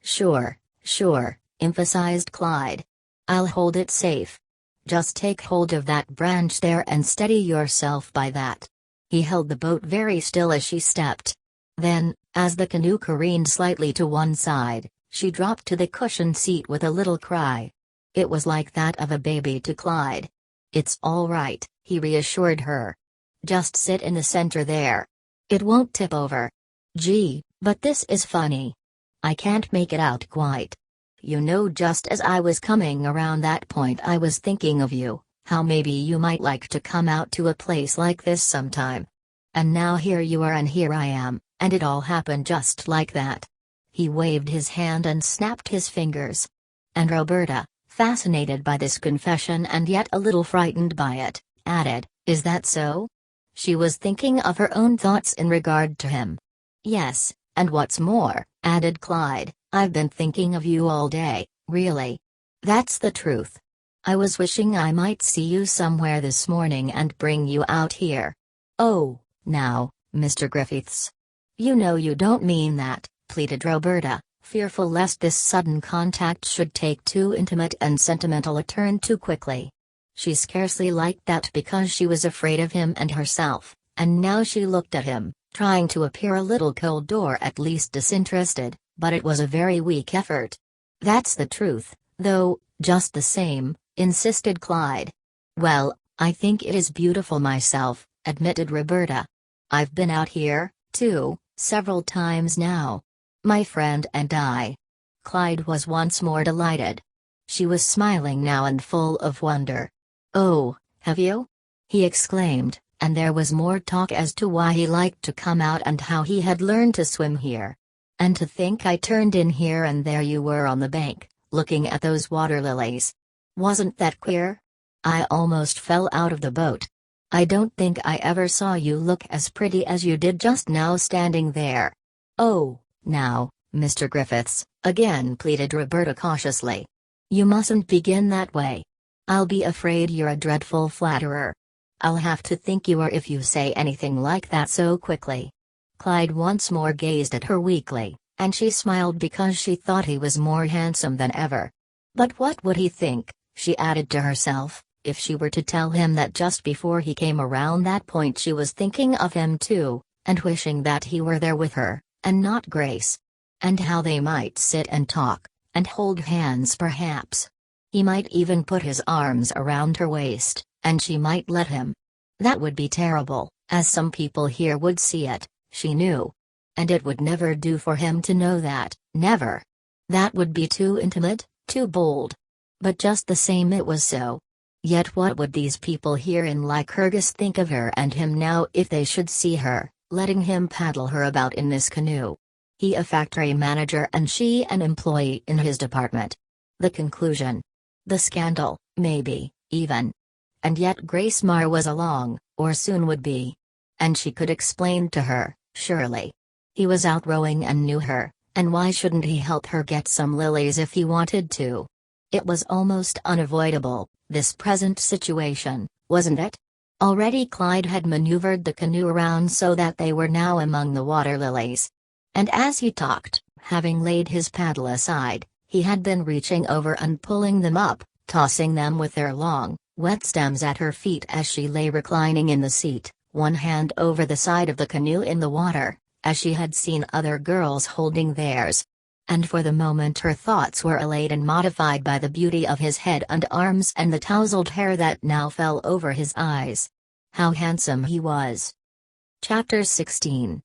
Sure, emphasized Clyde. "I'll hold it safe. Just take hold of that branch there and steady yourself by that." He held the boat very still as she stepped. Then, as the canoe careened slightly to one side, she dropped to the cushioned seat with a little cry. It was like that of a baby to Clyde. "It's all right," he reassured her. "Just sit in the center there. It won't tip over. Gee, but this is funny. I can't make it out quite. You know, just as I was coming around that point I was thinking of you, how maybe you might like to come out to a place like this sometime. And now here you are and here I am, and it all happened just like that." He waved his hand and snapped his fingers. And Roberta, fascinated by this confession and yet a little frightened by it, added, "Is that so?" She was thinking of her own thoughts in regard to him. "Yes, and what's more," added Clyde, "I've been thinking of you all day, really. That's the truth. I was wishing I might see you somewhere this morning and bring you out here." "Oh, now, Mr. Griffiths. You know you don't mean that," pleaded Roberta, fearful lest this sudden contact should take too intimate and sentimental a turn too quickly. She scarcely liked that because she was afraid of him and herself, and now she looked at him, trying to appear a little cold or at least disinterested, but it was a very weak effort. "That's the truth, though, just the same," insisted Clyde. "Well, I think it is beautiful myself," admitted Roberta. "I've been out here, too, several times now. My friend and I." Clyde was once more delighted. She was smiling now and full of wonder. "Oh, have you?" he exclaimed, and there was more talk as to why he liked to come out and how he had learned to swim here. "And to think I turned in here and there you were on the bank, looking at those water lilies. Wasn't that queer? I almost fell out of the boat. I don't think I ever saw you look as pretty as you did just now standing there. Oh, now, Mr. Griffiths," again pleaded Roberta cautiously. "You mustn't begin that way. I'll be afraid you're a dreadful flatterer. I'll have to think you are if you say anything like that so quickly." Clyde once more gazed at her weakly, and she smiled because she thought he was more handsome than ever. But what would he think, she added to herself, if she were to tell him that just before he came around that point she was thinking of him too, and wishing that he were there with her, and not Grace? And how they might sit and talk, and hold hands perhaps. He might even put his arms around her waist, and she might let him. That would be terrible, as some people here would see it, she knew. And it would never do for him to know that, never. That would be too intimate, too bold. But just the same it was so. Yet what would these people here in Lycurgus think of her and him now if they should see her, letting him paddle her about in this canoe? He a factory manager and she an employee in his department. The conclusion. The scandal, maybe, even. And yet Grace Marr was along, or soon would be. And she could explain to her, surely. He was out rowing and knew her, and why shouldn't he help her get some lilies if he wanted to? It was almost unavoidable, this present situation, wasn't it? Already Clyde had maneuvered the canoe around so that they were now among the water lilies. And as he talked, having laid his paddle aside, he had been reaching over and pulling them up, tossing them with their long, wet stems at her feet as she lay reclining in the seat, one hand over the side of the canoe in the water, as she had seen other girls holding theirs. And for the moment her thoughts were allayed and modified by the beauty of his head and arms and the tousled hair that now fell over his eyes. How handsome he was. Chapter 16.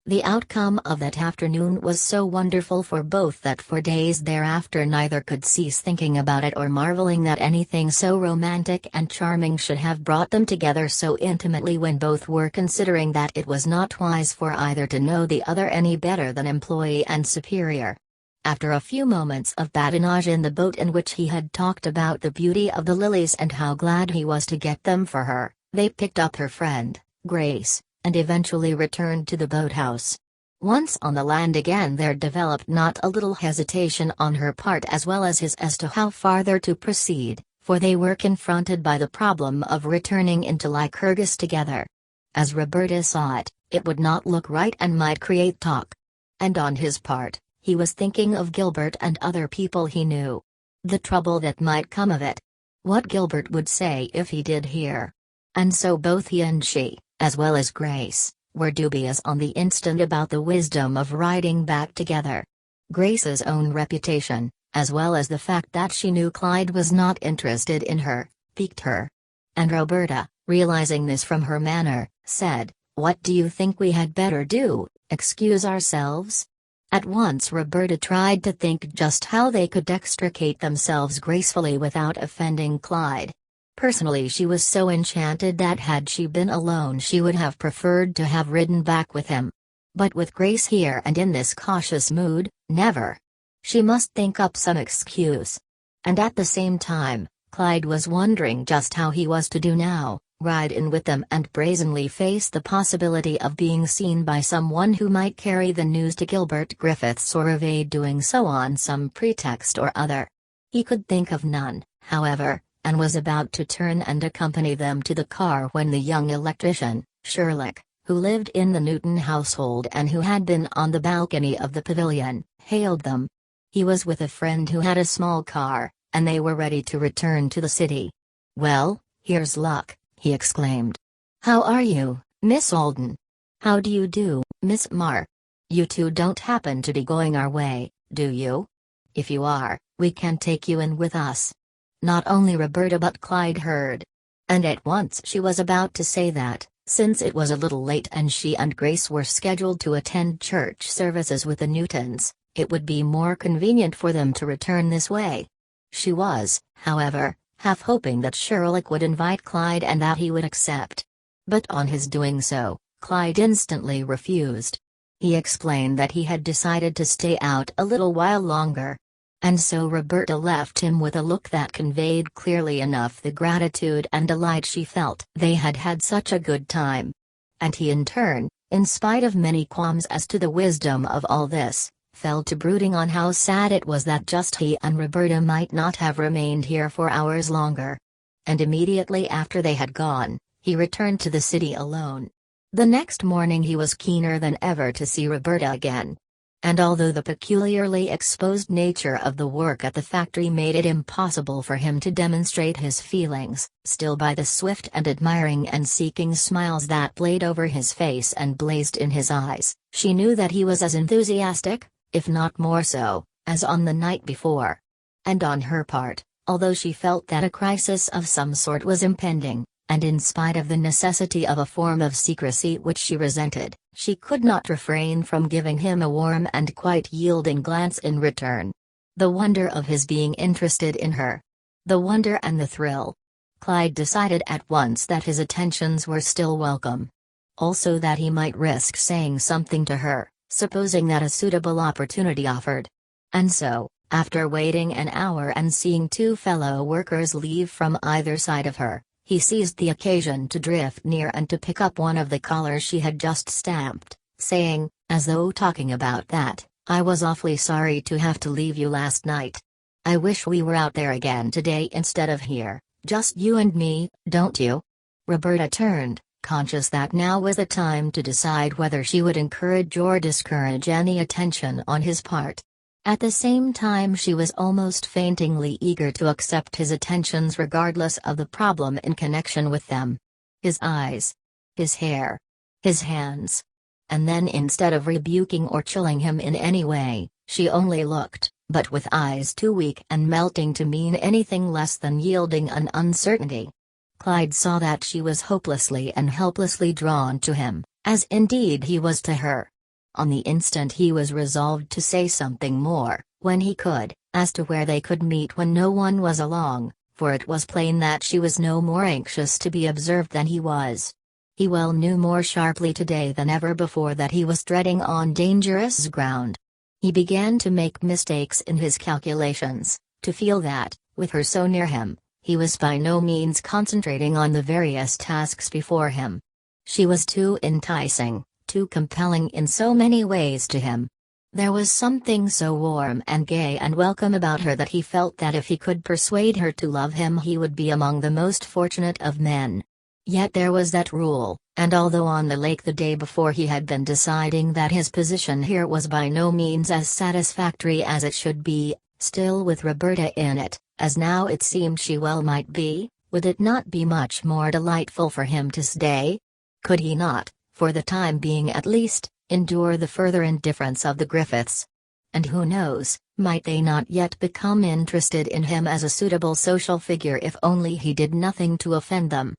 The outcome of that afternoon was so wonderful for both that for days thereafter neither could cease thinking about it or marveling that anything so romantic and charming should have brought them together so intimately when both were considering that it was not wise for either to know the other any better than employee and superior. After a few moments of badinage in the boat in which he had talked about the beauty of the lilies and how glad he was to get them for her, they picked up her friend, Grace, and eventually returned to the boathouse. Once on the land again there developed not a little hesitation on her part as well as his as to how farther to proceed, for they were confronted by the problem of returning into Lycurgus together. As Roberta saw it, it would not look right and might create talk. And on his part, he was thinking of Gilbert and other people he knew. The trouble that might come of it. What Gilbert would say if he did hear. And so both he and she, as well as Grace, were dubious on the instant about the wisdom of riding back together. Grace's own reputation, as well as the fact that she knew Clyde was not interested in her, piqued her. And Roberta, realizing this from her manner, said, "What do you think we had better do, excuse ourselves?" At once Roberta tried to think just how they could extricate themselves gracefully without offending Clyde. Personally she was so enchanted that had she been alone she would have preferred to have ridden back with him. But with Grace here and in this cautious mood, never. She must think up some excuse. And at the same time, Clyde was wondering just how he was to do now, ride in with them and brazenly face the possibility of being seen by someone who might carry the news to Gilbert Griffiths or evade doing so on some pretext or other. He could think of none, however, and was about to turn and accompany them to the car when the young electrician, Sherlock, who lived in the Newton household and who had been on the balcony of the pavilion, hailed them. He was with a friend who had a small car, and they were ready to return to the city. "Well, here's luck," he exclaimed. "How are you, Miss Alden? How do you do, Miss Marr? You two don't happen to be going our way, do you? If you are, we can take you in with us." Not only Roberta but Clyde heard. And at once she was about to say that, since it was a little late and she and Grace were scheduled to attend church services with the Newtons, it would be more convenient for them to return this way. She was, however, half hoping that Sherlock would invite Clyde and that he would accept. But on his doing so, Clyde instantly refused. He explained that he had decided to stay out a little while longer. And so Roberta left him with a look that conveyed clearly enough the gratitude and delight she felt. They had had such a good time. And he in turn, in spite of many qualms as to the wisdom of all this, fell to brooding on how sad it was that just he and Roberta might not have remained here for hours longer. And immediately after they had gone, he returned to the city alone. The next morning he was keener than ever to see Roberta again. And although the peculiarly exposed nature of the work at the factory made it impossible for him to demonstrate his feelings, still by the swift and admiring and seeking smiles that played over his face and blazed in his eyes, she knew that he was as enthusiastic, if not more so, as on the night before. And on her part, although she felt that a crisis of some sort was impending, and in spite of the necessity of a form of secrecy which she resented, she could not refrain from giving him a warm and quite yielding glance in return. The wonder of his being interested in her. The wonder and the thrill. Clyde decided at once that his attentions were still welcome. Also that he might risk saying something to her, supposing that a suitable opportunity offered. And so, after waiting an hour and seeing two fellow workers leave from either side of her, he seized the occasion to drift near and to pick up one of the collars she had just stamped, saying, as though talking about that, "I was awfully sorry to have to leave you last night. I wish we were out there again today instead of here, just you and me, don't you?" Roberta turned, conscious that now was the time to decide whether she would encourage or discourage any attention on his part. At the same time she was almost faintingly eager to accept his attentions regardless of the problem in connection with them. His eyes. His hair. His hands. And then instead of rebuking or chilling him in any way, she only looked, but with eyes too weak and melting to mean anything less than yielding and uncertainty. Clyde saw that she was hopelessly and helplessly drawn to him, as indeed he was to her. On the instant he was resolved to say something more, when he could, as to where they could meet when no one was along, for it was plain that she was no more anxious to be observed than he was. He well knew more sharply today than ever before that he was treading on dangerous ground. He began to make mistakes in his calculations, to feel that, with her so near him, he was by no means concentrating on the various tasks before him. She was too enticing, too compelling in so many ways to him. There was something so warm and gay and welcome about her that he felt that if he could persuade her to love him he would be among the most fortunate of men. Yet there was that rule, and although on the lake the day before he had been deciding that his position here was by no means as satisfactory as it should be, still with Roberta in it, as now it seemed she well might be, would it not be much more delightful for him to stay? Could he not, for the time being at least, endure the further indifference of the Griffiths? And who knows, might they not yet become interested in him as a suitable social figure if only he did nothing to offend them?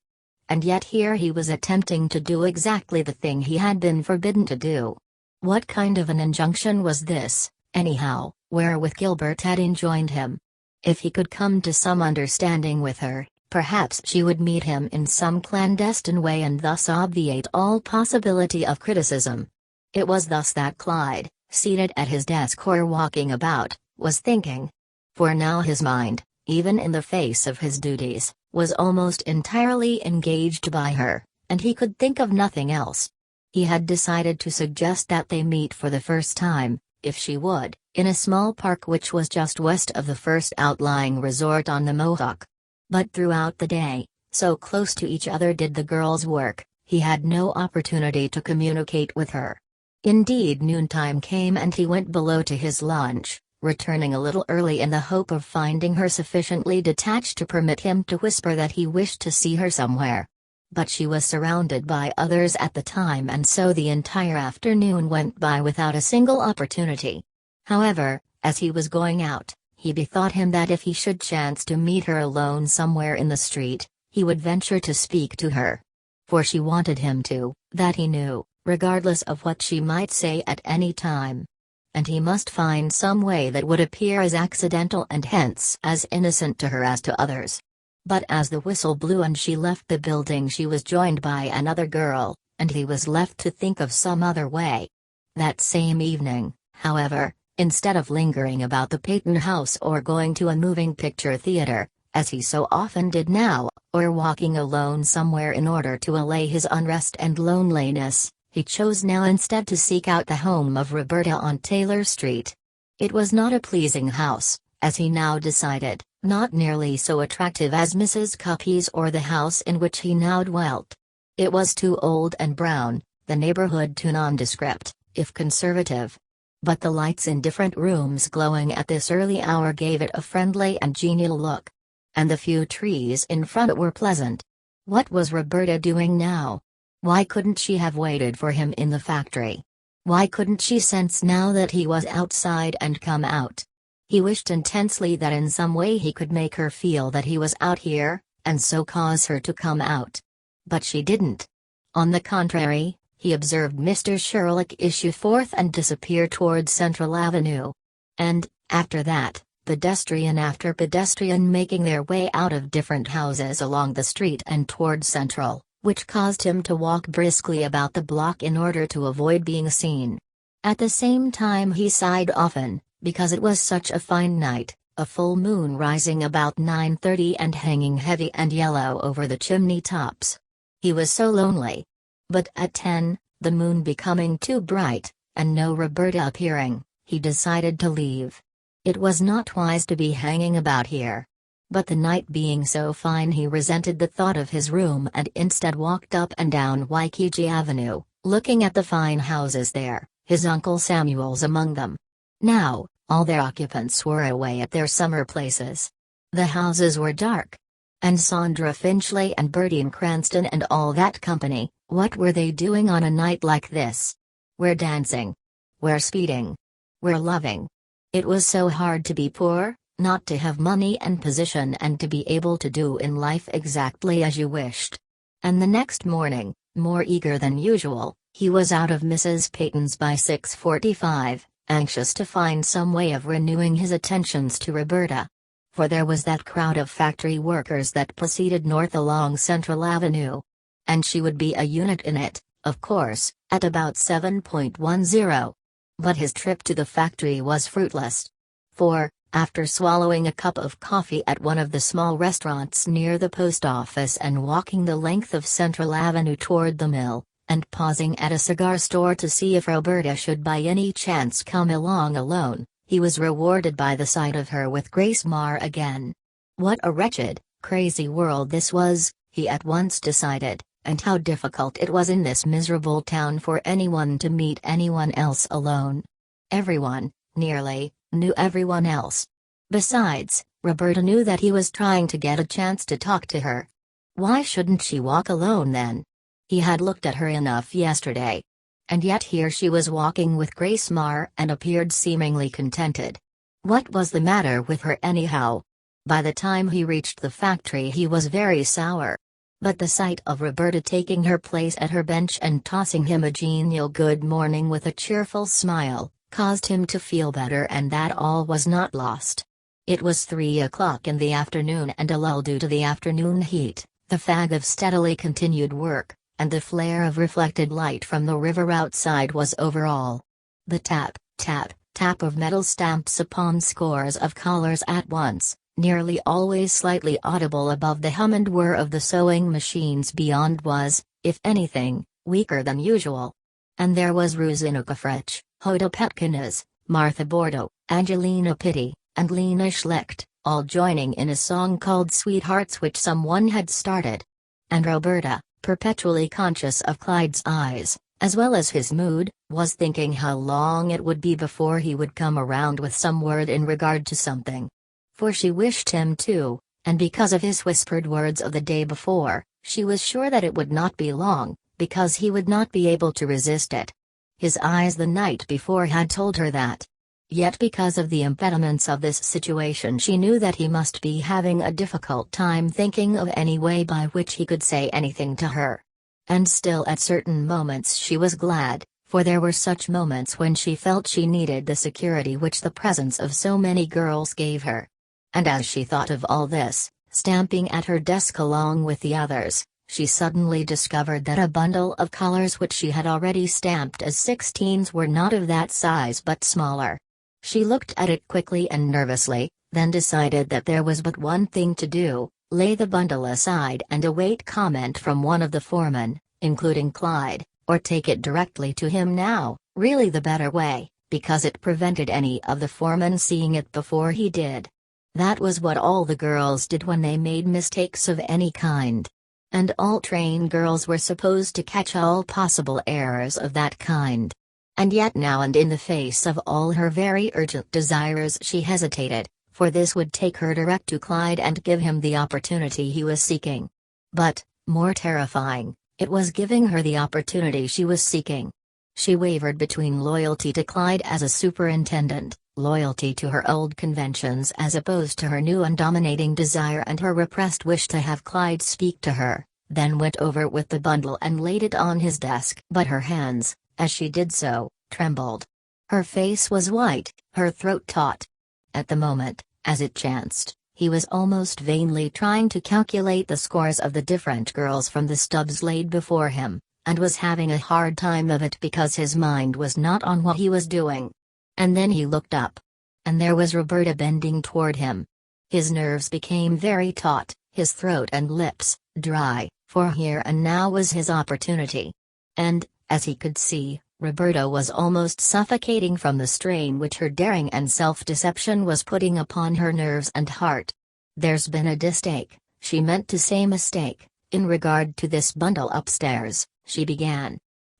And yet here he was attempting to do exactly the thing he had been forbidden to do. What kind of an injunction was this, anyhow, wherewith Gilbert had enjoined him? If he could come to some understanding with her, perhaps she would meet him in some clandestine way and thus obviate all possibility of criticism. It was thus that Clyde, seated at his desk or walking about, was thinking. For now his mind, even in the face of his duties, was almost entirely engaged by her, and he could think of nothing else. He had decided to suggest that they meet for the first time, if she would, in a small park which was just west of the first outlying resort on the Mohawk. But throughout the day, so close to each other did the girls work, he had no opportunity to communicate with her. Indeed, noontime came and he went below to his lunch, returning a little early in the hope of finding her sufficiently detached to permit him to whisper that he wished to see her somewhere. But she was surrounded by others at the time, and so the entire afternoon went by without a single opportunity. However, as he was going out, he bethought him that if he should chance to meet her alone somewhere in the street, he would venture to speak to her. For she wanted him to, that he knew, regardless of what she might say at any time. And he must find some way that would appear as accidental and hence as innocent to her as to others. But as the whistle blew and she left the building, she was joined by another girl, and he was left to think of some other way. That same evening, however, instead of lingering about the Peyton house or going to a moving picture theater, as he so often did now, or walking alone somewhere in order to allay his unrest and loneliness, he chose now instead to seek out the home of Roberta on Taylor Street. It was not a pleasing house, as he now decided, not nearly so attractive as Mrs. Cuppy's or the house in which he now dwelt. It was too old and brown, the neighborhood too nondescript, if conservative. But the lights in different rooms glowing at this early hour gave it a friendly and genial look. And the few trees in front were pleasant. What was Roberta doing now? Why couldn't she have waited for him in the factory? Why couldn't she sense now that he was outside and come out? He wished intensely that in some way he could make her feel that he was out here, and so cause her to come out. But she didn't. On the contrary, he observed Mr. Sherlock issue forth and disappear toward Central Avenue. And, after that, pedestrian after pedestrian making their way out of different houses along the street and toward Central, which caused him to walk briskly about the block in order to avoid being seen. At the same time he sighed often, because it was such a fine night, a full moon rising about 9:30 and hanging heavy and yellow over the chimney tops. He was so lonely. But at 10, the moon becoming too bright, and no Roberta appearing, he decided to leave. It was not wise to be hanging about here. But the night being so fine he resented the thought of his room and instead walked up and down Waikiki Avenue, looking at the fine houses there, his Uncle Samuel's among them. Now, all their occupants were away at their summer places. The houses were dark. And Sandra Finchley and Bertine Cranston and all that company, what were they doing on a night like this? Where dancing? Where speeding? Where loving? It was so hard to be poor, not to have money and position and to be able to do in life exactly as you wished. And the next morning, more eager than usual, he was out of Mrs. Peyton's by 6:45, anxious to find some way of renewing his attentions to Roberta. For there was that crowd of factory workers that proceeded north along Central Avenue. And she would be a unit in it, of course, at about 7:10. But his trip to the factory was fruitless. For, after swallowing a cup of coffee at one of the small restaurants near the post office and walking the length of Central Avenue toward the mill, and pausing at a cigar store to see if Roberta should by any chance come along alone, he was rewarded by the sight of her with Grace Marr again. What a wretched, crazy world this was, he at once decided, and how difficult it was in this miserable town for anyone to meet anyone else alone. Everyone, nearly, knew everyone else. Besides, Roberta knew that he was trying to get a chance to talk to her. Why shouldn't she walk alone then? He had looked at her enough yesterday. And yet here she was walking with Grace Marr and appeared seemingly contented. What was the matter with her anyhow? By the time he reached the factory he was very sour. But the sight of Roberta taking her place at her bench and tossing him a genial good morning with a cheerful smile, caused him to feel better and that all was not lost. It was 3 o'clock in the afternoon and a lull due to the afternoon heat, the fag of steadily continued work, and the flare of reflected light from the river outside was over all. The tap, tap, tap of metal stamps upon scores of collars at once, nearly always slightly audible above the hum and whir of the sewing machines beyond was, if anything, weaker than usual. And there was Rosina Frech, Hoda Petkinas, Martha Bordeaux, Angelina Pitti, and Lena Schlecht, all joining in a song called Sweethearts which someone had started. And Roberta, perpetually conscious of Clyde's eyes, as well as his mood, was thinking how long it would be before he would come around with some word in regard to something. For she wished him to, and because of his whispered words of the day before, she was sure that it would not be long, because he would not be able to resist it. His eyes the night before had told her that. Yet because of the impediments of this situation she knew that he must be having a difficult time thinking of any way by which he could say anything to her. And still at certain moments she was glad, for there were such moments when she felt she needed the security which the presence of so many girls gave her. And as she thought of all this, stamping at her desk along with the others, she suddenly discovered that a bundle of collars which she had already stamped as 16s were not of that size but smaller. She looked at it quickly and nervously, then decided that there was but one thing to do, lay the bundle aside and await comment from one of the foremen, including Clyde, Or take it directly to him now, really the better way, because it prevented any of the foremen seeing it before he did. That was what all the girls did when they made mistakes of any kind. And all trained girls were supposed to catch all possible errors of that kind. And yet now, and in the face of all her very urgent desires, she hesitated, for this would take her direct to Clyde and give him the opportunity he was seeking. But, more terrifying, it was giving her the opportunity she was seeking. She wavered between loyalty to Clyde as a superintendent, loyalty to her old conventions as opposed to her new and dominating desire and her repressed wish to have Clyde speak to her, then went over with the bundle and laid it on his desk. But her hands, as she did so, trembled. Her face was white, her throat taut. At the moment, as it chanced, he was almost vainly trying to calculate the scores of the different girls from the stubs laid before him, and was having a hard time of it because his mind was not on what he was doing. And then he looked up. And there was Roberta bending toward him. His nerves became very taut, his throat and lips, dry, for here and now was his opportunity. And, as he could see, Roberta was almost suffocating from the strain which her daring and self-deception was putting upon her nerves and heart. "There's been a mistake," she meant to say mistake, "in regard to this bundle upstairs," she began.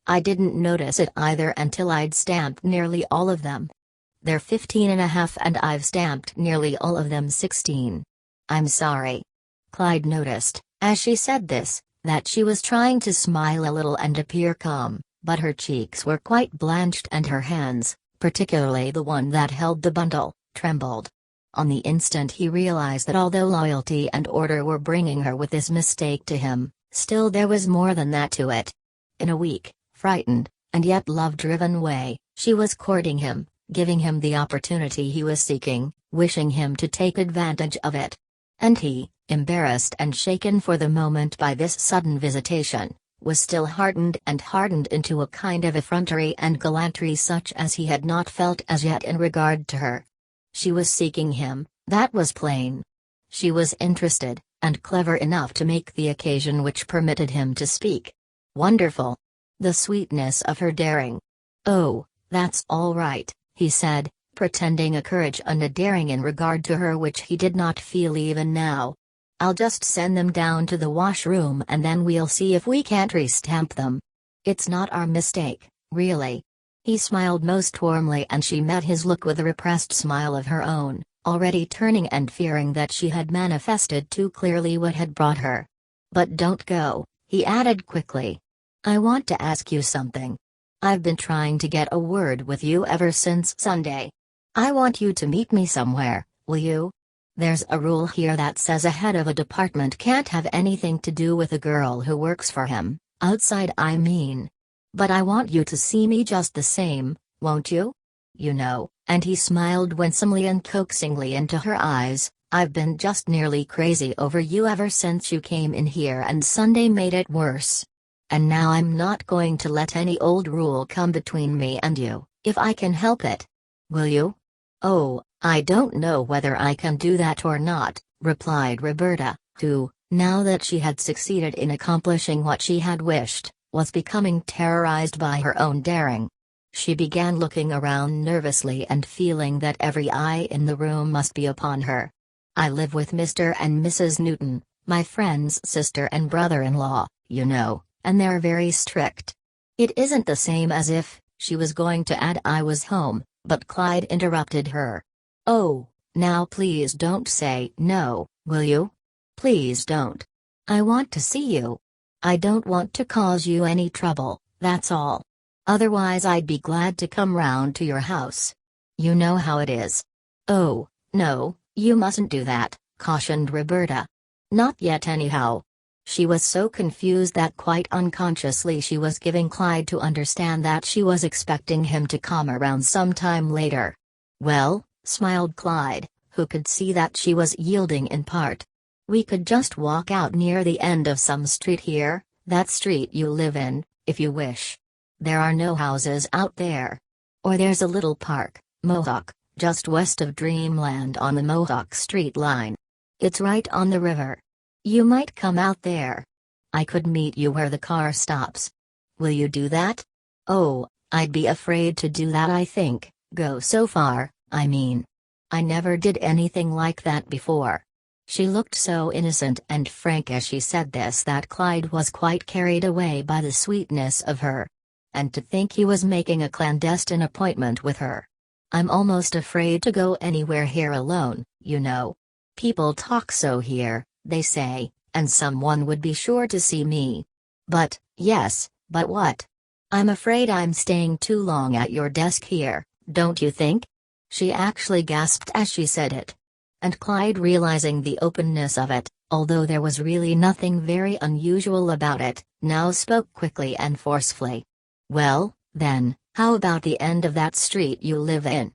"I didn't notice it either until I'd stamped nearly all of them. They're 15.5 and I've stamped nearly all of them 16. I'm sorry." Clyde noticed, as she said this, that she was trying to smile a little and appear calm, but her cheeks were quite blanched and her hands, particularly the one that held the bundle, trembled. On the instant he realized that although loyalty and order were bringing her with this mistake to him, still there was more than that to it. In a weak, frightened, and yet love-driven way, she was courting him, giving him the opportunity he was seeking, wishing him to take advantage of it. And he, embarrassed and shaken for the moment by this sudden visitation, was still hardened into a kind of effrontery and gallantry such as he had not felt as yet in regard to her. She was seeking him, that was plain. She was interested, and clever enough to make the occasion which permitted him to speak. Wonderful! The sweetness of her daring. "Oh, that's all right," he said, pretending a courage and a daring in regard to her which he did not feel even now. "I'll just send them down to the washroom and then we'll see if we can't restamp them. It's not our mistake, really." He smiled most warmly and she met his look with a repressed smile of her own, already turning and fearing that she had manifested too clearly what had brought her. "But don't go," he added quickly. "I want to ask you something. I've been trying to get a word with you ever since Sunday. I want you to meet me somewhere, will you? There's a rule here that says a head of a department can't have anything to do with a girl who works for him, outside I mean. But I want you to see me just the same, won't you? You know," and he smiled winsomely and coaxingly into her eyes, "I've been just nearly crazy over you ever since you came in here and Sunday made it worse. And now I'm not going to let any old rule come between me and you, if I can help it. Will you?" "Oh, I don't know whether I can do that or not," replied Roberta, who, now that she had succeeded in accomplishing what she had wished, was becoming terrorized by her own daring. She began looking around nervously and feeling that every eye in the room must be upon her. "I live with Mr. and Mrs. Newton, my friend's sister and brother-in-law, you know, and they're very strict." "It isn't the same as if," she was going to add "I was home," but Clyde interrupted her. "Oh, now please don't say no, will you? Please don't. I want to see you. I don't want to cause you any trouble, that's all. Otherwise I'd be glad to come round to your house. You know how it is." "Oh, no, you mustn't do that," cautioned Roberta. "Not yet anyhow." She was so confused that quite unconsciously she was giving Clyde to understand that she was expecting him to come around some time later. "Well," smiled Clyde, who could see that she was yielding in part. "We could just walk out near the end of some street here, that street you live in, if you wish. There are no houses out there. Or there's a little park, Mohawk, just west of Dreamland on the Mohawk Street line. It's right on the river. You might come out there. I could meet you where the car stops." Will you do that? Oh, I'd be afraid to do that, I think. Go so far, I mean. I never did anything like that before. She looked so innocent and frank as she said this that Clyde was quite carried away by the sweetness of her. And to think he was making a clandestine appointment with her. I'm almost afraid to go anywhere here alone, you know. People talk so here, they say, and someone would be sure to see me. But, yes, but what? I'm afraid I'm staying too long at your desk here, don't you think? She actually gasped as she said it. And Clyde, realizing the openness of it, although there was really nothing very unusual about it, now spoke quickly and forcefully. Well, then, how about the end of that street you live in?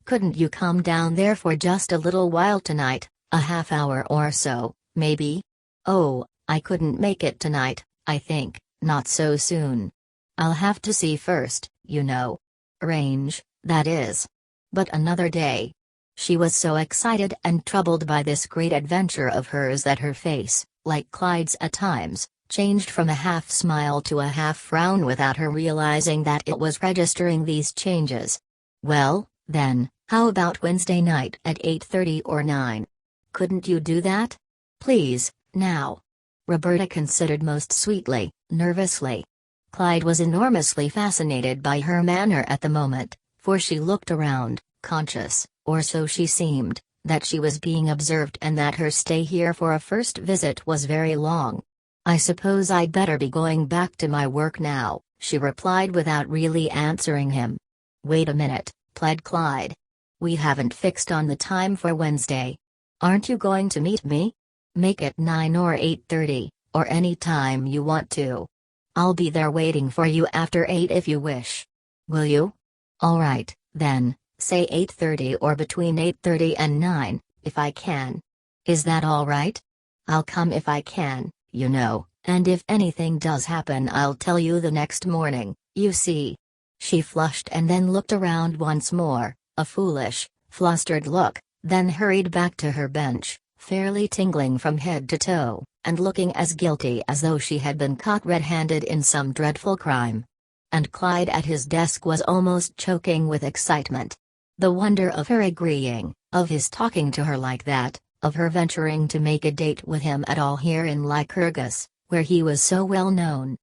Couldn't you come down there for just a little while tonight, a half hour or so, maybe? Oh, I couldn't make it tonight, I think, not so soon. I'll have to see first, you know. Arrange, that is. But another day. She was so excited and troubled by this great adventure of hers that her face, like Clyde's at times, changed from a half smile to a half frown without her realizing that it was registering these changes. Well, then, how about Wednesday night at 8:30 or 9? Couldn't you do that? Please, now. Roberta considered most sweetly, nervously. Clyde was enormously fascinated by her manner at the moment, for she looked around, conscious, or so she seemed, that she was being observed and that her stay here for a first visit was very long. I suppose I'd better be going back to my work now, she replied without really answering him. Wait a minute, pled Clyde. We haven't fixed on the time for Wednesday. Aren't you going to meet me? Make it 9 or 8:30, or any time you want to. I'll be there waiting for you after 8 if you wish. Will you? All right, then, say 8:30 or between 8:30 and 9, if I can. Is that all right? I'll come if I can, you know, and if anything does happen I'll tell you the next morning, you see. She flushed and then looked around once more, a foolish, flustered look, then hurried back to her bench, fairly tingling from head to toe, and looking as guilty as though she had been caught red-handed in some dreadful crime. And Clyde at his desk was almost choking with excitement. The wonder of her agreeing, of his talking to her like that, of her venturing to make a date with him at all here in Lycurgus, where he was so well known.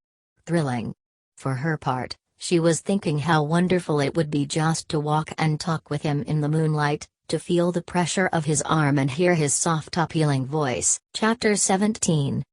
Thrilling. For her part, she was thinking how wonderful it would be just to walk and talk with him in the moonlight, to feel the pressure of his arm and hear his soft appealing voice. Chapter 17.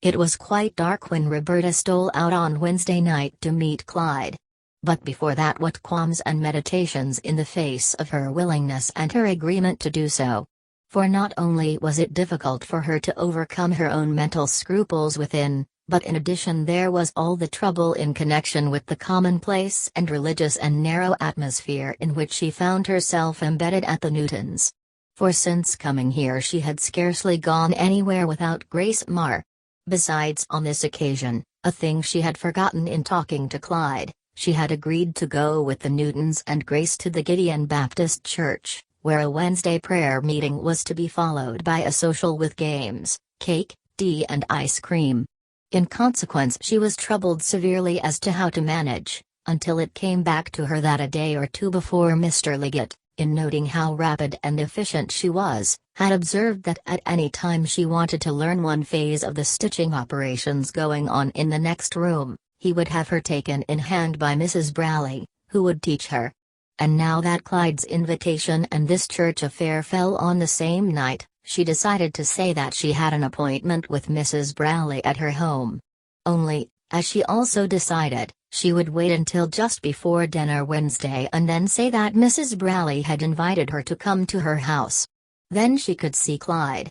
It was quite dark when Roberta stole out on Wednesday night to meet Clyde. But before that, what qualms and meditations in the face of her willingness and her agreement to do so. For not only was it difficult for her to overcome her own mental scruples within, but in addition there was all the trouble in connection with the commonplace and religious and narrow atmosphere in which she found herself embedded at the Newtons. For since coming here she had scarcely gone anywhere without Grace Marr. Besides, on this occasion, a thing she had forgotten in talking to Clyde, she had agreed to go with the Newtons and Grace to the Gideon Baptist Church, where a Wednesday prayer meeting was to be followed by a social with games, cake, tea and ice cream. In consequence she was troubled severely as to how to manage, until it came back to her that a day or two before Mr. Liggett, in noting how rapid and efficient she was, had observed that at any time she wanted to learn one phase of the stitching operations going on in the next room, he would have her taken in hand by Mrs. Braley, who would teach her. And now that Clyde's invitation and this church affair fell on the same night, she decided to say that she had an appointment with Mrs. Braley at her home. Only, as she also decided, she would wait until just before dinner Wednesday and then say that Mrs. Braley had invited her to come to her house. Then she could see Clyde.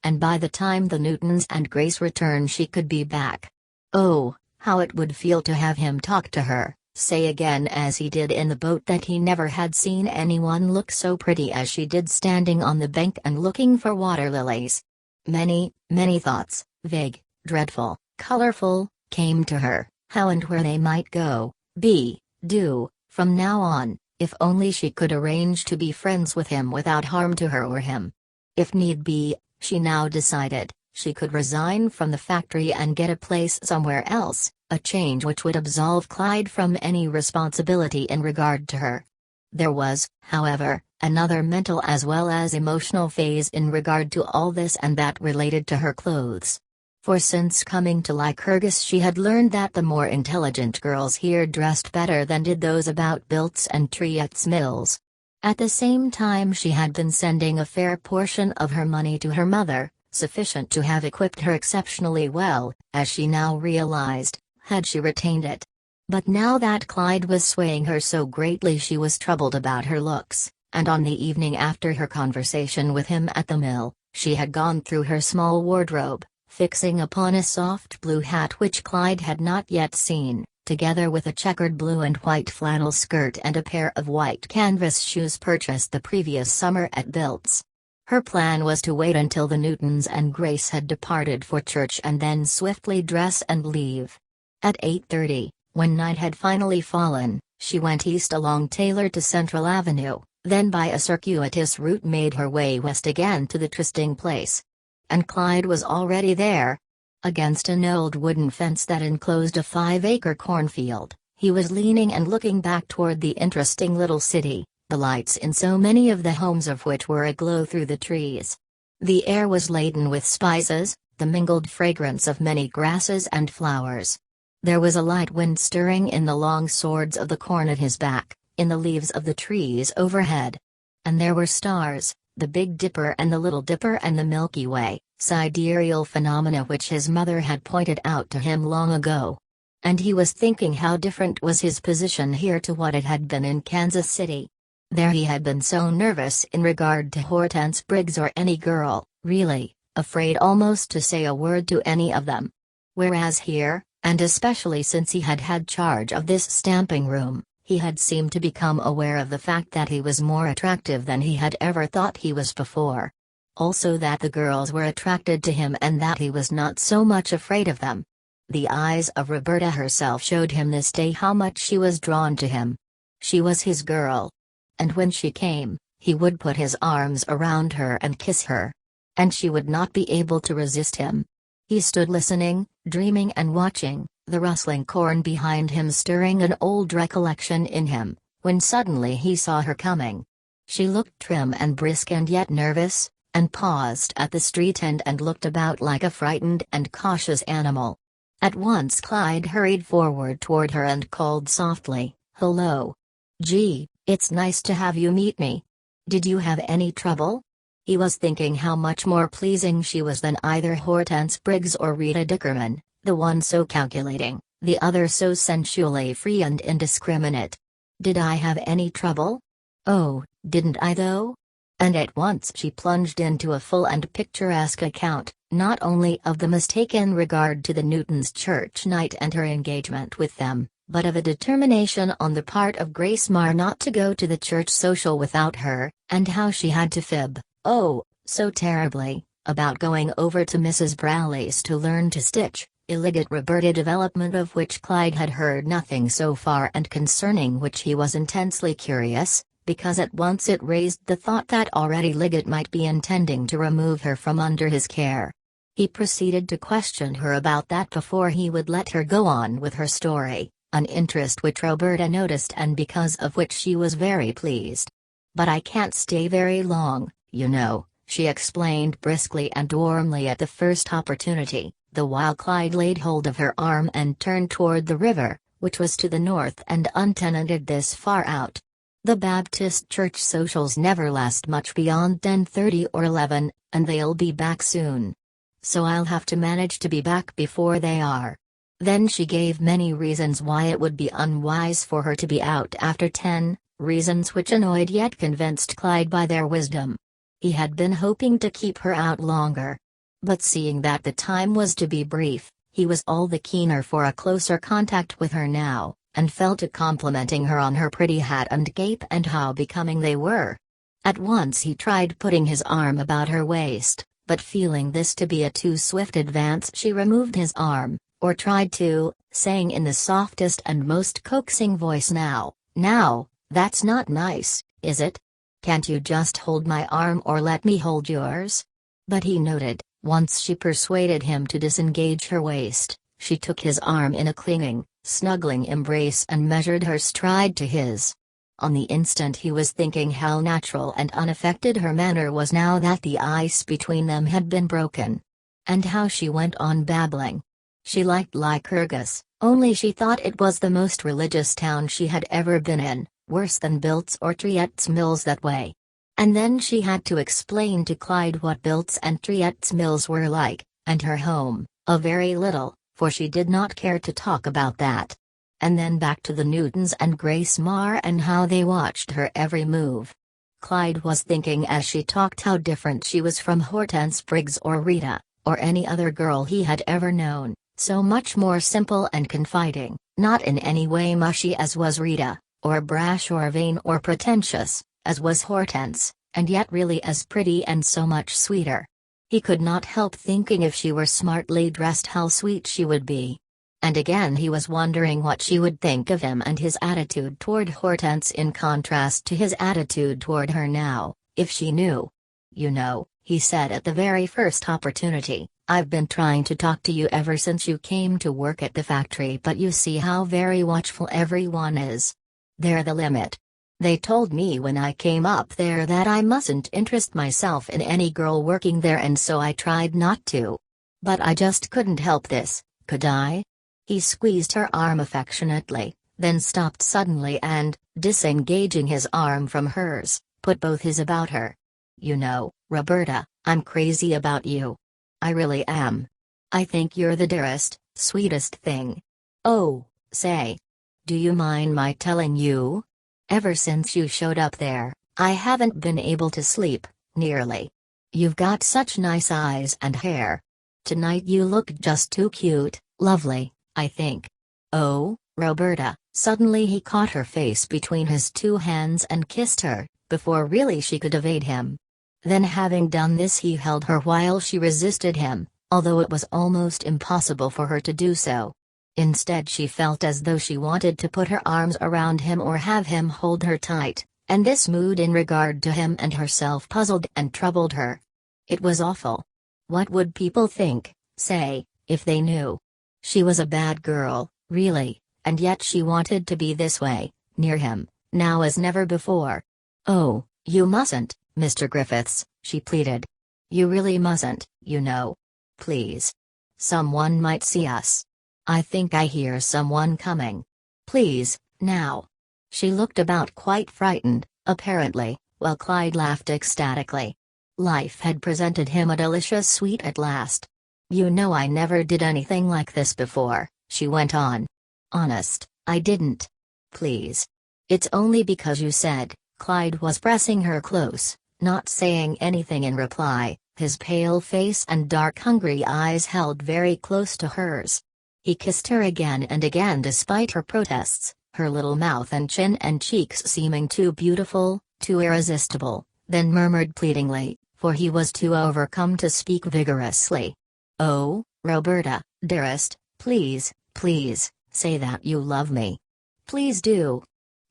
And by the time the Newtons and Grace returned she could be back. Oh, how it would feel to have him talk to her, say again as he did in the boat that he never had seen anyone look so pretty as she did standing on the bank and looking for water lilies. Many, many thoughts, vague, dreadful, colorful, came to her, how and where they might go, do, from now on, if only she could arrange to be friends with him without harm to her or him. If need be, she now decided, she could resign from the factory and get a place somewhere else, a change which would absolve Clyde from any responsibility in regard to her. There was, however, another mental as well as emotional phase in regard to all this, and that related to her clothes. For since coming to Lycurgus she had learned that the more intelligent girls here dressed better than did those about Bilt's and Triet's mills. At the same time she had been sending a fair portion of her money to her mother, sufficient to have equipped her exceptionally well, as she now realized, had she retained it. But now that Clyde was swaying her so greatly she was troubled about her looks, and on the evening after her conversation with him at the mill, she had gone through her small wardrobe, fixing upon a soft blue hat which Clyde had not yet seen, together with a checkered blue and white flannel skirt and a pair of white canvas shoes purchased the previous summer at Bilt's. Her plan was to wait until the Newtons and Grace had departed for church and then swiftly dress and leave. At 8:30, when night had finally fallen, she went east along Taylor to Central Avenue, then by a circuitous route made her way west again to the trysting place. And Clyde was already there. Against an old wooden fence that enclosed a 5-acre cornfield, he was leaning and looking back toward the interesting little city, the lights in so many of the homes of which were aglow through the trees. The air was laden with spices, the mingled fragrance of many grasses and flowers. There was a light wind stirring in the long swords of the corn at his back, in the leaves of the trees overhead. And there were stars, the Big Dipper and the Little Dipper and the Milky Way, sidereal phenomena which his mother had pointed out to him long ago. And he was thinking how different was his position here to what it had been in Kansas City. There he had been so nervous in regard to Hortense Briggs or any girl, really, afraid almost to say a word to any of them. Whereas here, and especially since he had had charge of this stamping room, he had seemed to become aware of the fact that he was more attractive than he had ever thought he was before. Also that the girls were attracted to him and that he was not so much afraid of them. The eyes of Roberta herself showed him this day how much she was drawn to him. She was his girl. And when she came, he would put his arms around her and kiss her. And she would not be able to resist him. He stood listening, dreaming and watching, the rustling corn behind him stirring an old recollection in him, when suddenly he saw her coming. She looked trim and brisk and yet nervous, and paused at the street end and looked about like a frightened and cautious animal. At once Clyde hurried forward toward her and called softly, "Hello. Gee, it's nice to have you meet me. Did you have any trouble?" He was thinking how much more pleasing she was than either Hortense Briggs or Rita Dickerman, the one so calculating, the other so sensually free and indiscriminate. "Did I have any trouble? Oh, didn't I though?" And at once she plunged into a full and picturesque account, not only of the mistaken regard to the Newtons' church night and her engagement with them, but of a determination on the part of Grace Marr not to go to the church social without her, and how she had to fib, oh, so terribly, about going over to Mrs. Browley's to learn to stitch, illegit Roberta, development of which Clyde had heard nothing so far and concerning which he was intensely curious, because at once it raised the thought that already Liggett might be intending to remove her from under his care. He proceeded to question her about that before he would let her go on with her story, an interest which Roberta noticed and because of which she was very pleased. "But I can't stay very long, you know," she explained briskly and warmly at the first opportunity, the while Clyde laid hold of her arm and turned toward the river, which was to the north and untenanted this far out. "The Baptist church socials never last much beyond 10:30 or 11, and they'll be back soon. So I'll have to manage to be back before they are." Then she gave many reasons why it would be unwise for her to be out after 10, reasons which annoyed yet convinced Clyde by their wisdom. He had been hoping to keep her out longer. But seeing that the time was to be brief, he was all the keener for a closer contact with her now, and fell to complimenting her on her pretty hat and cape and how becoming they were. At once he tried putting his arm about her waist, but feeling this to be a too swift advance she removed his arm, or tried to, saying in the softest and most coaxing voice, "Now, that's not nice, is it? Can't you just hold my arm or let me hold yours?" But he noted, once she persuaded him to disengage her waist, she took his arm in a clinging, snuggling embrace and measured her stride to his. On the instant he was thinking how natural and unaffected her manner was now that the ice between them had been broken. And how she went on babbling. She liked Lycurgus, only she thought it was the most religious town she had ever been in, worse than Bilt's or Triette's Mills that way. And then she had to explain to Clyde what Bilt's and Triette's Mills were like, and her home, a very little, for she did not care to talk about that. And then back to the Newtons and Grace Marr and how they watched her every move. Clyde was thinking as she talked how different she was from Hortense Briggs or Rita, or any other girl he had ever known, so much more simple and confiding, not in any way mushy as was Rita, or brash or vain or pretentious, as was Hortense, and yet really as pretty and so much sweeter. He could not help thinking if she were smartly dressed how sweet she would be. And again he was wondering what she would think of him and his attitude toward Hortense in contrast to his attitude toward her now, if she knew. "You know," he said at the very first opportunity, "I've been trying to talk to you ever since you came to work at the factory, but you see how very watchful everyone is. They're the limit. They told me when I came up there that I mustn't interest myself in any girl working there, and so I tried not to. But I just couldn't help this, could I?" He squeezed her arm affectionately, then stopped suddenly and, disengaging his arm from hers, put both his about her. "You know, Roberta, I'm crazy about you. I really am. I think you're the dearest, sweetest thing. Oh, say. Do you mind my telling you? Ever since you showed up there, I haven't been able to sleep, nearly. You've got such nice eyes and hair. Tonight you look just too cute, lovely, I think." "Oh, Roberta." Suddenly he caught her face between his two hands and kissed her, before really she could evade him. Then having done this he held her while she resisted him, although it was almost impossible for her to do so. Instead she felt as though she wanted to put her arms around him or have him hold her tight, and this mood in regard to him and herself puzzled and troubled her. It was awful. What would people think, say, if they knew? She was a bad girl, really, and yet she wanted to be this way, near him, now as never before. "Oh, you mustn't, Mr. Griffiths," she pleaded. "You really mustn't, you know. Please. Someone might see us. I think I hear someone coming. Please, now." She looked about quite frightened, apparently, while Clyde laughed ecstatically. Life had presented him a delicious sweet at last. "You know I never did anything like this before," she went on. "Honest, I didn't. Please. It's only because you said." Clyde was pressing her close, not saying anything in reply, his pale face and dark hungry eyes held very close to hers. He kissed her again and again despite her protests, her little mouth and chin and cheeks seeming too beautiful, too irresistible, then murmured pleadingly, for he was too overcome to speak vigorously. "Oh, Roberta, dearest, please, please, say that you love me. Please do.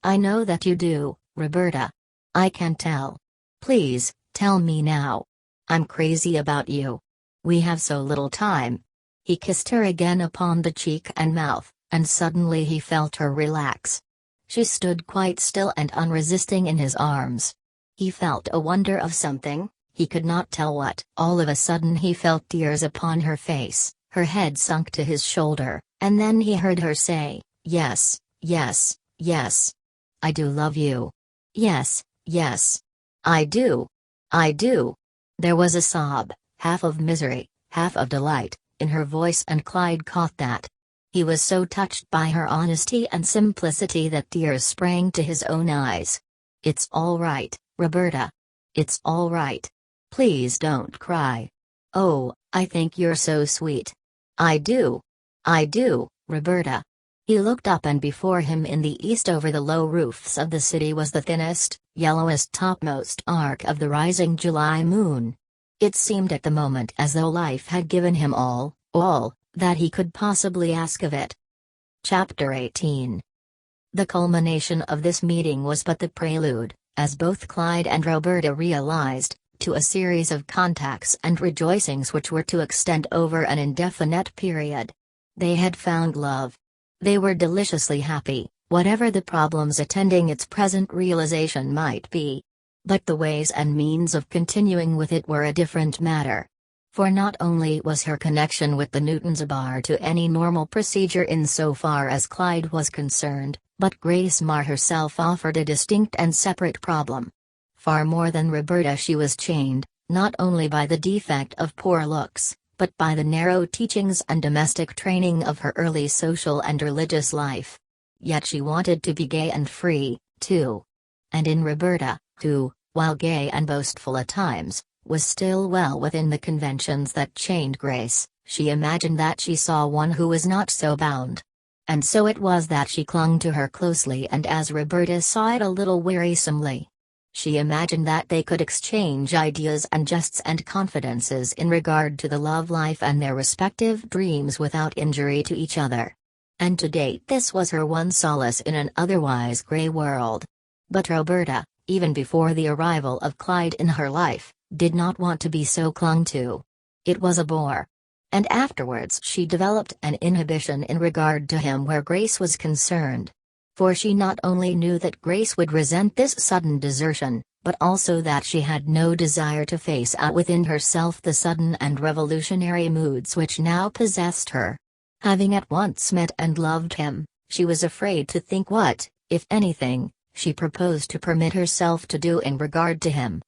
I know that you do, Roberta. I can tell. Please, tell me now. I'm crazy about you. We have so little time." He kissed her again upon the cheek and mouth, and suddenly he felt her relax. She stood quite still and unresisting in his arms. He felt a wonder of something, he could not tell what. All of a sudden he felt tears upon her face, her head sunk to his shoulder, and then he heard her say, "Yes, yes, yes. I do love you. Yes, yes. I do. I do." There was a sob, half of misery, half of delight, in her voice, and Clyde caught that. He was so touched by her honesty and simplicity that tears sprang to his own eyes. "It's all right, Roberta. It's all right. Please don't cry. Oh, I think you're so sweet. I do. I do, Roberta." He looked up, and before him in the east over the low roofs of the city was the thinnest, yellowest topmost arc of the rising July moon. It seemed at the moment as though life had given him all that he could possibly ask of it. Chapter 18. The culmination of this meeting was but the prelude, as both Clyde and Roberta realized, to a series of contacts and rejoicings which were to extend over an indefinite period. They had found love. They were deliciously happy, whatever the problems attending its present realization might be. But the ways and means of continuing with it were a different matter. For not only was her connection with the Newtons a bar to any normal procedure insofar as Clyde was concerned, but Grace Marr herself offered a distinct and separate problem. Far more than Roberta, she was chained, not only by the defect of poor looks, but by the narrow teachings and domestic training of her early social and religious life. Yet she wanted to be gay and free, too. And in Roberta, who, while gay and boastful at times, was still well within the conventions that chained Grace, she imagined that she saw one who was not so bound. And so it was that she clung to her closely, and as Roberta saw it a little wearisomely, she imagined that they could exchange ideas and jests and confidences in regard to the love life and their respective dreams without injury to each other. And to date this was her one solace in an otherwise grey world. But Roberta, even before the arrival of Clyde in her life, did not want to be so clung to. It was a bore. And afterwards she developed an inhibition in regard to him where Grace was concerned. For she not only knew that Grace would resent this sudden desertion, but also that she had no desire to face out within herself the sudden and revolutionary moods which now possessed her. Having at once met and loved him, she was afraid to think what, if anything, she proposed to permit herself to do in regard to him.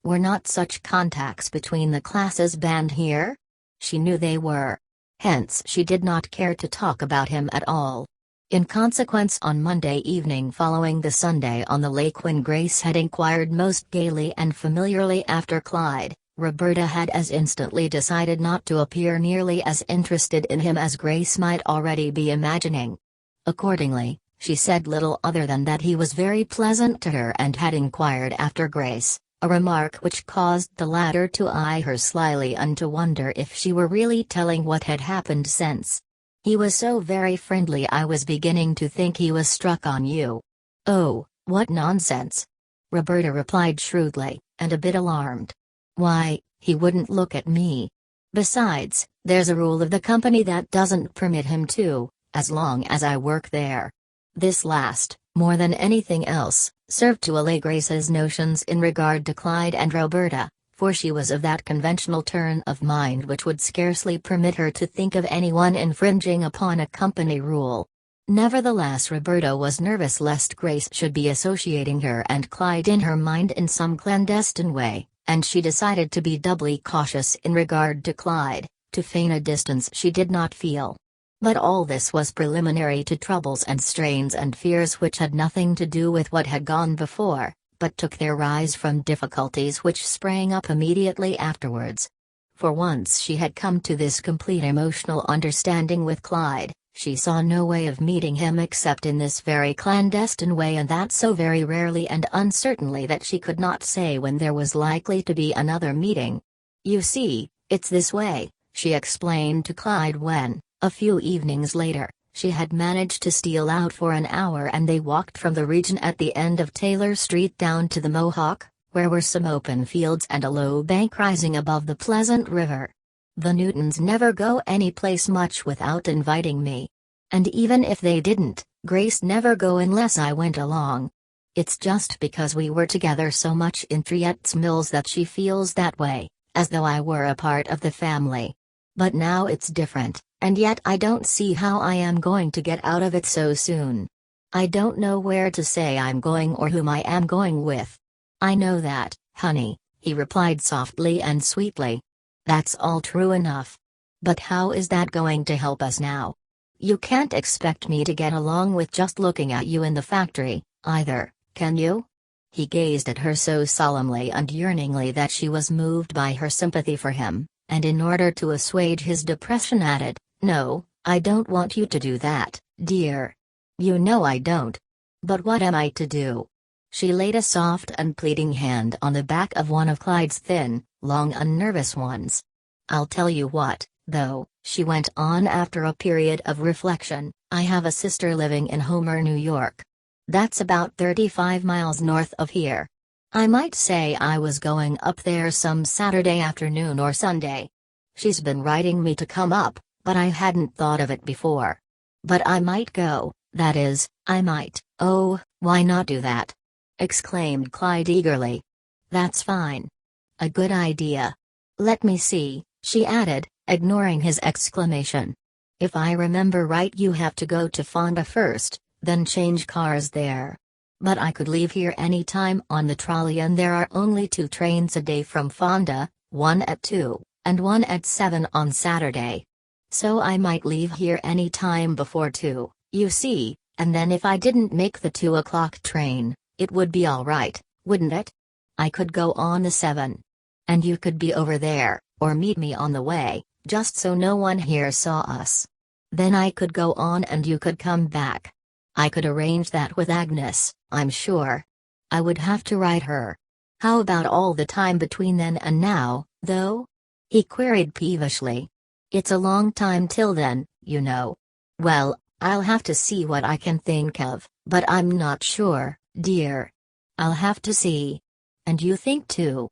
Were not such contacts between the classes banned here? She knew they were. Hence she did not care to talk about him at all. In consequence, on Monday evening following the Sunday on the lake, when Grace had inquired most gaily and familiarly after Clyde, Roberta had as instantly decided not to appear nearly as interested in him as Grace might already be imagining. Accordingly, she said little other than that he was very pleasant to her and had inquired after Grace, a remark which caused the latter to eye her slyly and to wonder if she were really telling what had happened since. "He was so very friendly, I was beginning to think he was struck on you." "Oh, what nonsense!" Roberta replied shrewdly, and a bit alarmed. "Why, he wouldn't look at me. Besides, there's a rule of the company that doesn't permit him to, as long as I work there." This last, more than anything else, served to allay Grace's notions in regard to Clyde and Roberta, for she was of that conventional turn of mind which would scarcely permit her to think of anyone infringing upon a company rule. Nevertheless, Roberta was nervous lest Grace should be associating her and Clyde in her mind in some clandestine way, and she decided to be doubly cautious in regard to Clyde, to feign a distance she did not feel. But all this was preliminary to troubles and strains and fears which had nothing to do with what had gone before, but took their rise from difficulties which sprang up immediately afterwards. For once she had come to this complete emotional understanding with Clyde, she saw no way of meeting him except in this very clandestine way, and that so very rarely and uncertainly that she could not say when there was likely to be another meeting. "You see, it's this way," she explained to Clyde when, a few evenings later, she had managed to steal out for an hour and they walked from the region at the end of Taylor Street down to the Mohawk, where were some open fields and a low bank rising above the pleasant river. "The Newtons never go any place much without inviting me. And even if they didn't, Grace never go unless I went along. It's just because we were together so much in Triette's Mills that she feels that way, as though I were a part of the family. But now it's different, and yet I don't see how I am going to get out of it so soon. I don't know where to say I'm going or whom I am going with." "I know that, honey," he replied softly and sweetly. "That's all true enough. But how is that going to help us now? You can't expect me to get along with just looking at you in the factory, either, can you?" He gazed at her so solemnly and yearningly that she was moved by her sympathy for him, and in order to assuage his depression added, "No, I don't want you to do that, dear. You know I don't. But what am I to do?" She laid a soft and pleading hand on the back of one of Clyde's thin, long unnervous ones. "I'll tell you what, though," she went on after a period of reflection, "I have a sister living in Homer, New York. That's about 35 miles north of here. I might say I was going up there some Saturday afternoon or Sunday. She's been writing me to come up, but I hadn't thought of it before. But I might go, that is, I might." "Oh, why not do that?" exclaimed Clyde eagerly. "That's fine. A good idea. Let me see," she added, ignoring his exclamation. "If I remember right, you have to go to Fonda first, then change cars there. But I could leave here any time on the trolley, and there are only 2 trains a day from Fonda, one at 2, and one at 7 on Saturday. So I might leave here any time before 2, you see, and then if I didn't make the 2 o'clock train, it would be all right, wouldn't it? I could go on the 7. And you could be over there, or meet me on the way, just so no one here saw us. Then I could go on and you could come back. I could arrange that with Agnes, I'm sure. I would have to write her. How about all the time between then and now, though?" he queried peevishly. "It's a long time till then, you know." "Well, I'll have to see what I can think of, but I'm not sure, dear. I'll have to see. And you think too.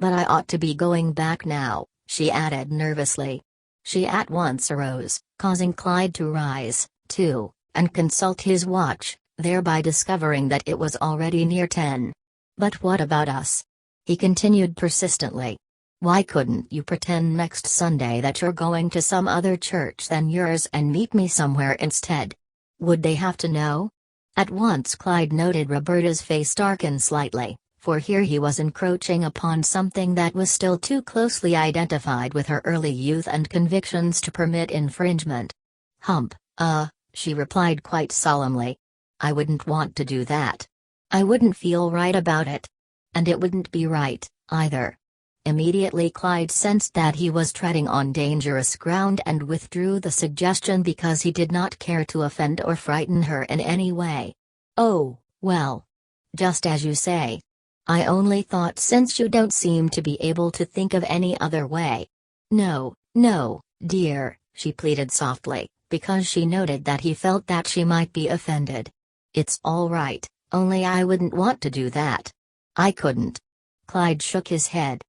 But I ought to be going back now," she added nervously. She at once arose, causing Clyde to rise, too, and consult his watch, thereby discovering that it was already near 10. "But what about us?" he continued persistently. "Why couldn't you pretend next Sunday that you're going to some other church than yours and meet me somewhere instead? Would they have to know?" At once Clyde noted Roberta's face darken slightly, for here he was encroaching upon something that was still too closely identified with her early youth and convictions to permit infringement. "Hump, she replied quite solemnly. "I wouldn't want to do that. I wouldn't feel right about it. And it wouldn't be right, either." Immediately Clyde sensed that he was treading on dangerous ground and withdrew the suggestion because he did not care to offend or frighten her in any way. "Oh, well. Just as you say. I only thought since you don't seem to be able to think of any other way." "No, no, dear," she pleaded softly, because she noted that he felt that she might be offended. "It's all right, only I wouldn't want to do that. I couldn't." Clyde shook his head.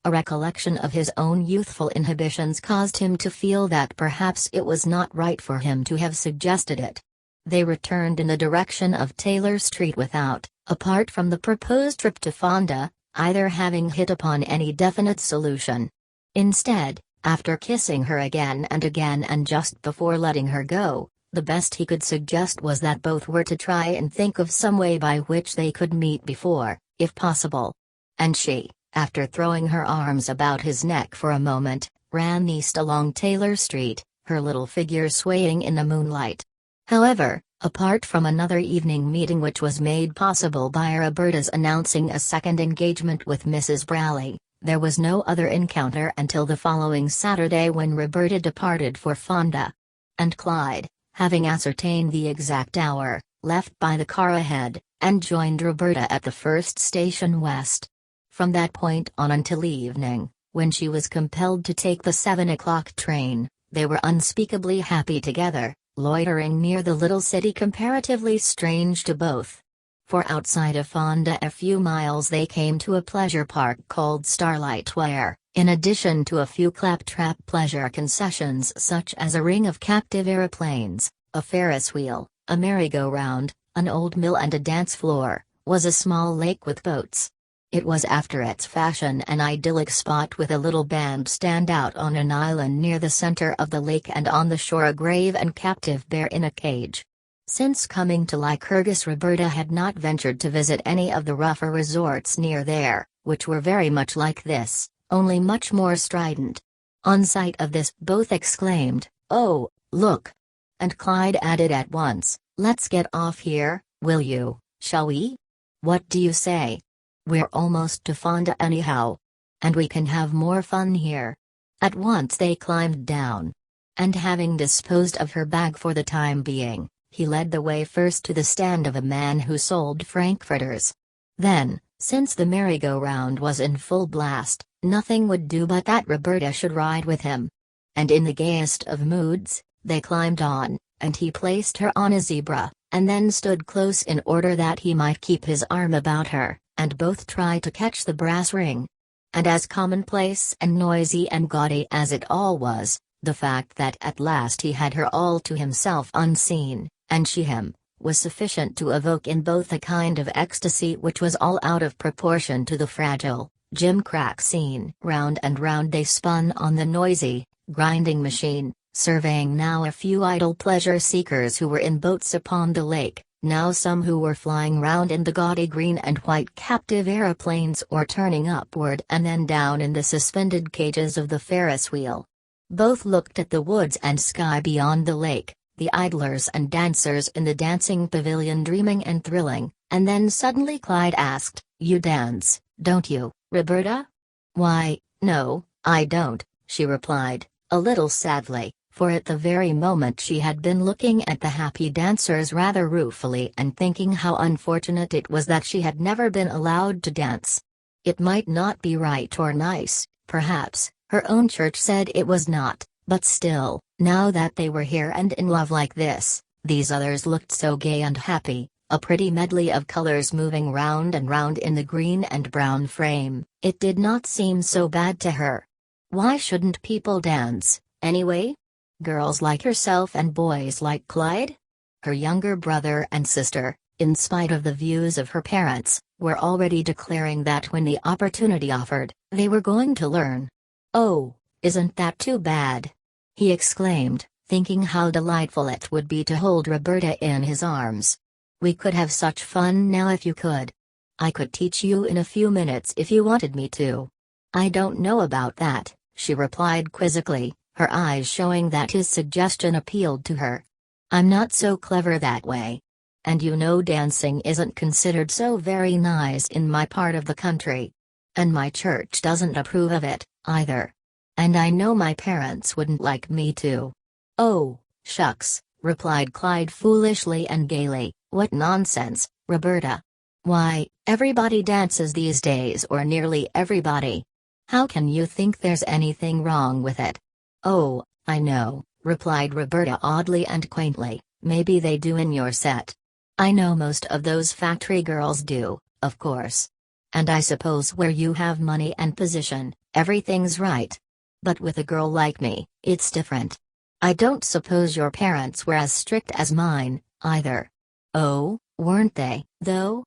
A recollection of his own youthful inhibitions caused him to feel that perhaps it was not right for him to have suggested it. They returned in the direction of Taylor Street without, apart from the proposed trip to Fonda, either having hit upon any definite solution. Instead, after kissing her again and just before letting her go, the best he could suggest was that both were to try and think of some way by which they could meet before, if possible. And she, after throwing her arms about his neck for a moment, ran east along Taylor Street, her little figure swaying in the moonlight. However, apart from another evening meeting which was made possible by Roberta's announcing a second engagement with Mrs. Braley, there was no other encounter until the following Saturday when Roberta departed for Fonda. And Clyde, having ascertained the exact hour, left by the car ahead, and joined Roberta at the first station west. From that point on until evening, when she was compelled to take the 7 o'clock train, they were unspeakably happy together, loitering near the little city comparatively strange to both. For outside of Fonda a few miles they came to a pleasure park called Starlight where, in addition to a few claptrap pleasure concessions such as a ring of captive aeroplanes, a Ferris wheel, a merry-go-round, an old mill and a dance floor, was a small lake with boats. It was after its fashion an idyllic spot with a little bandstand out on an island near the center of the lake and on the shore a grave and captive bear in a cage. Since coming to Lycurgus, Roberta had not ventured to visit any of the rougher resorts near there, which were very much like this, only much more strident. On sight of this both exclaimed, "Oh, look!" And Clyde added at once, "Let's get off here, will you, shall we? What do you say? We're almost to Fonda anyhow. And we can have more fun here." At once they climbed down. And having disposed of her bag for the time being, he led the way first to the stand of a man who sold frankfurters. Then, since the merry-go-round was in full blast, nothing would do but that Roberta should ride with him. And in the gayest of moods, they climbed on, and he placed her on a zebra, and then stood close in order that he might keep his arm about her, and both tried to catch the brass ring. And as commonplace and noisy and gaudy as it all was, The fact that at last he had her all to himself unseen, and she him, was sufficient to evoke in both a kind of ecstasy which was all out of proportion to the fragile, gimcrack scene. Round and round they spun on the noisy, grinding machine, surveying now a few idle pleasure-seekers who were in boats upon the lake, now some who were flying round in the gaudy green and white captive aeroplanes or turning upward and then down in the suspended cages of the Ferris wheel. Both looked at the woods and sky beyond the lake, the idlers and dancers in the dancing pavilion dreaming and thrilling, and then suddenly Clyde asked, "You dance, don't you, Roberta?" "Why, no, I don't," she replied, a little sadly, for at the very moment she had been looking at the happy dancers rather ruefully and thinking how unfortunate it was that she had never been allowed to dance. It might not be right or nice, perhaps, her own church said it was not, but still, now that they were here and in love like this, these others looked so gay and happy, a pretty medley of colors moving round and round in the green and brown frame, it did not seem so bad to her. Why shouldn't people dance, anyway? Girls like herself and boys like Clyde? Her younger brother and sister, in spite of the views of her parents, were already declaring that when the opportunity offered, they were going to learn. "Oh, isn't that too bad?" he exclaimed, thinking how delightful it would be to hold Roberta in his arms. "We could have such fun now if you could. I could teach you in a few minutes if you wanted me to." "I don't know about that," she replied quizzically, her eyes showing that his suggestion appealed to her. "I'm not so clever that way. And you know dancing isn't considered so very nice in my part of the country. And my church doesn't approve of it, either. And I know my parents wouldn't like me to." "Oh, shucks," replied Clyde foolishly and gaily, "what nonsense, Roberta. Why, everybody dances these days, or nearly everybody. How can you think there's anything wrong with it?" "Oh, I know," replied Roberta oddly and quaintly, "maybe they do in your set. I know most of those factory girls do, of course. And I suppose where you have money and position, everything's right. But with a girl like me, it's different. I don't suppose your parents were as strict as mine, either." "Oh, weren't they, though?"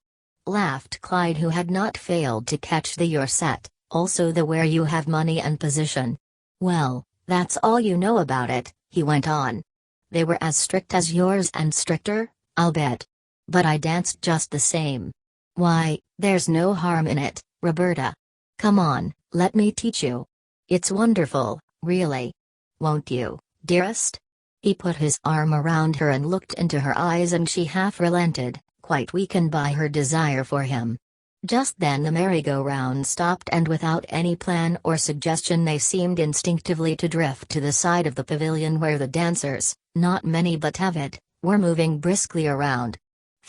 laughed Clyde, who had not failed to catch the "your set," also the "where you have money and position." "Well, that's all you know about it," he went on. "They were as strict as yours and stricter, I'll bet. But I danced just the same. Why, there's no harm in it, Roberta. Come on, let me teach you. It's wonderful, really. Won't you, dearest?" He put his arm around her and looked into her eyes, and she half relented, quite weakened by her desire for him. Just then the merry-go-round stopped, and without any plan or suggestion they seemed instinctively to drift to the side of the pavilion where the dancers, not many but avid, were moving briskly around.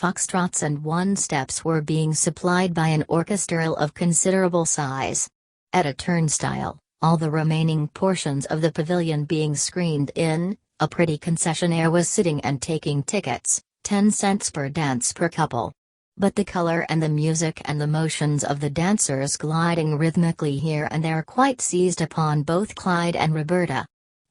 Foxtrots and one-steps were being supplied by an orchestral of considerable size. At a turnstile, all the remaining portions of the pavilion being screened in, a pretty concessionaire was sitting and taking tickets, 10 cents per dance per couple. But the color and the music and the motions of the dancers gliding rhythmically here and there quite seized upon both Clyde and Roberta.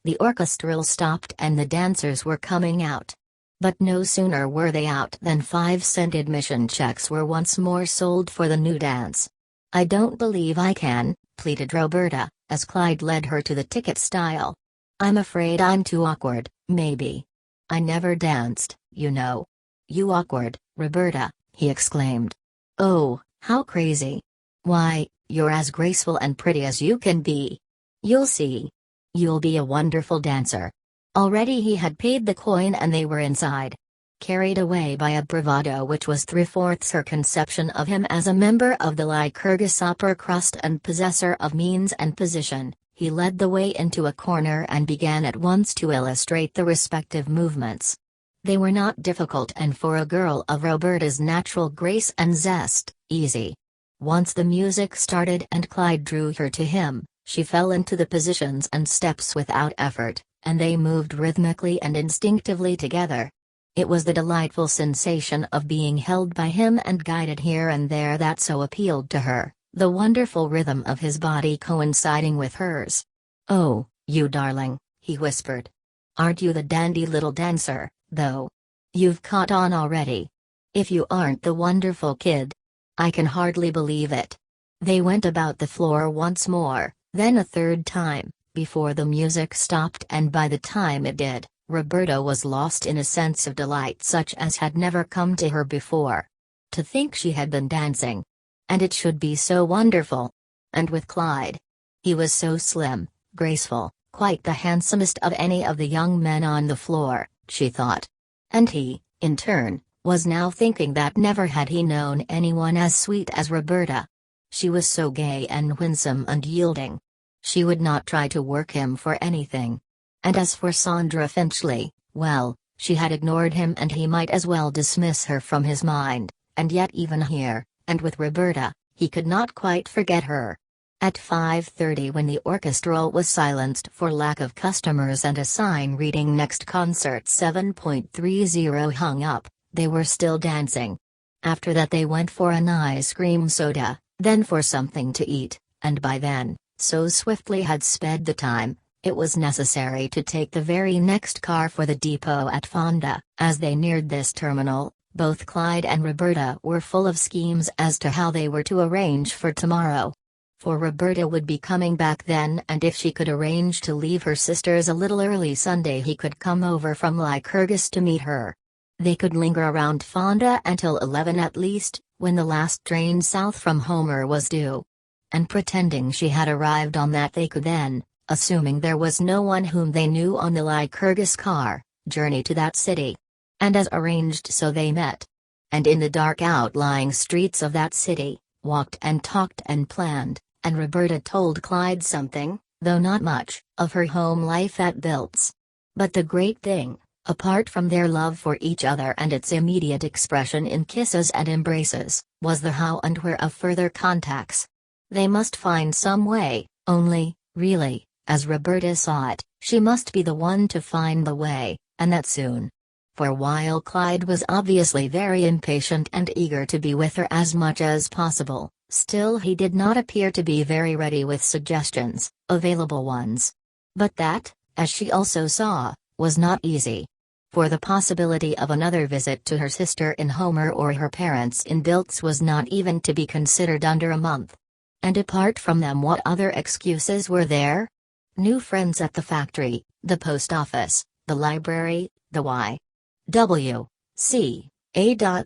The orchestral stopped and the dancers were coming out. But no sooner were they out than 5-cent admission checks were once more sold for the new dance. "I don't believe I can," pleaded Roberta, as Clyde led her to the ticket stile. "I'm afraid I'm too awkward, maybe. I never danced, you know." "You awkward, Roberta?" he exclaimed. "Oh, how crazy. Why, you're as graceful and pretty as you can be. You'll see. You'll be a wonderful dancer." Already he had paid the coin and they were inside. Carried away by a bravado which was 3/4 her conception of him as a member of the Lycurgus upper crust and possessor of means and position, he led the way into a corner and began at once to illustrate the respective movements. They were not difficult, and for a girl of Roberta's natural grace and zest, easy. Once the music started and Clyde drew her to him, she fell into the positions and steps without effort, and they moved rhythmically and instinctively together. It was the delightful sensation of being held by him and guided here and there that so appealed to her, the wonderful rhythm of his body coinciding with hers. "Oh, you darling," he whispered. "Aren't you the dandy little dancer, though? You've caught on already. If you aren't the wonderful kid. I can hardly believe it." They went about the floor once more, then a third time, before the music stopped, and by the time it did, Roberta was lost in a sense of delight such as had never come to her before. To think she had been dancing! And it should be so wonderful! And with Clyde. He was so slim, graceful, quite the handsomest of any of the young men on the floor, she thought. And he, in turn, was now thinking that never had he known anyone as sweet as Roberta. She was so gay and winsome and yielding. She would not try to work him for anything. And as for Sandra Finchley, well, she had ignored him and he might as well dismiss her from his mind, and yet even here, and with Roberta, he could not quite forget her. At 5:30, when the orchestra was silenced for lack of customers and a sign reading "Next concert 7.30" hung up, they were still dancing. After that they went for an ice cream soda, then for something to eat, and by then, so swiftly had sped the time, it was necessary to take the very next car for the depot at Fonda. As they neared this terminal, both Clyde and Roberta were full of schemes as to how they were to arrange for tomorrow. For Roberta would be coming back then, and if she could arrange to leave her sisters a little early Sunday, he could come over from Lycurgus to meet her. They could linger around Fonda until 11 at least, when the last train south from Homer was due. And pretending she had arrived on that, they could then, assuming there was no one whom they knew on the Lycurgus car, journey to that city. And as arranged, so they met. And in the dark outlying streets of that city, walked and talked and planned, and Roberta told Clyde something, though not much, of her home life at Bilt's. But the great thing, apart from their love for each other and its immediate expression in kisses and embraces, was the how and where of further contacts. They must find some way, only, really, as Roberta saw it, she must be the one to find the way, and that soon. For while Clyde was obviously very impatient and eager to be with her as much as possible, still he did not appear to be very ready with suggestions, available ones. But that, as she also saw, was not easy. For the possibility of another visit to her sister in Homer or her parents in Bilt's was not even to be considered under a month. And apart from them, what other excuses were there? New friends at the factory, the post office, the library, the Y.W.C.A.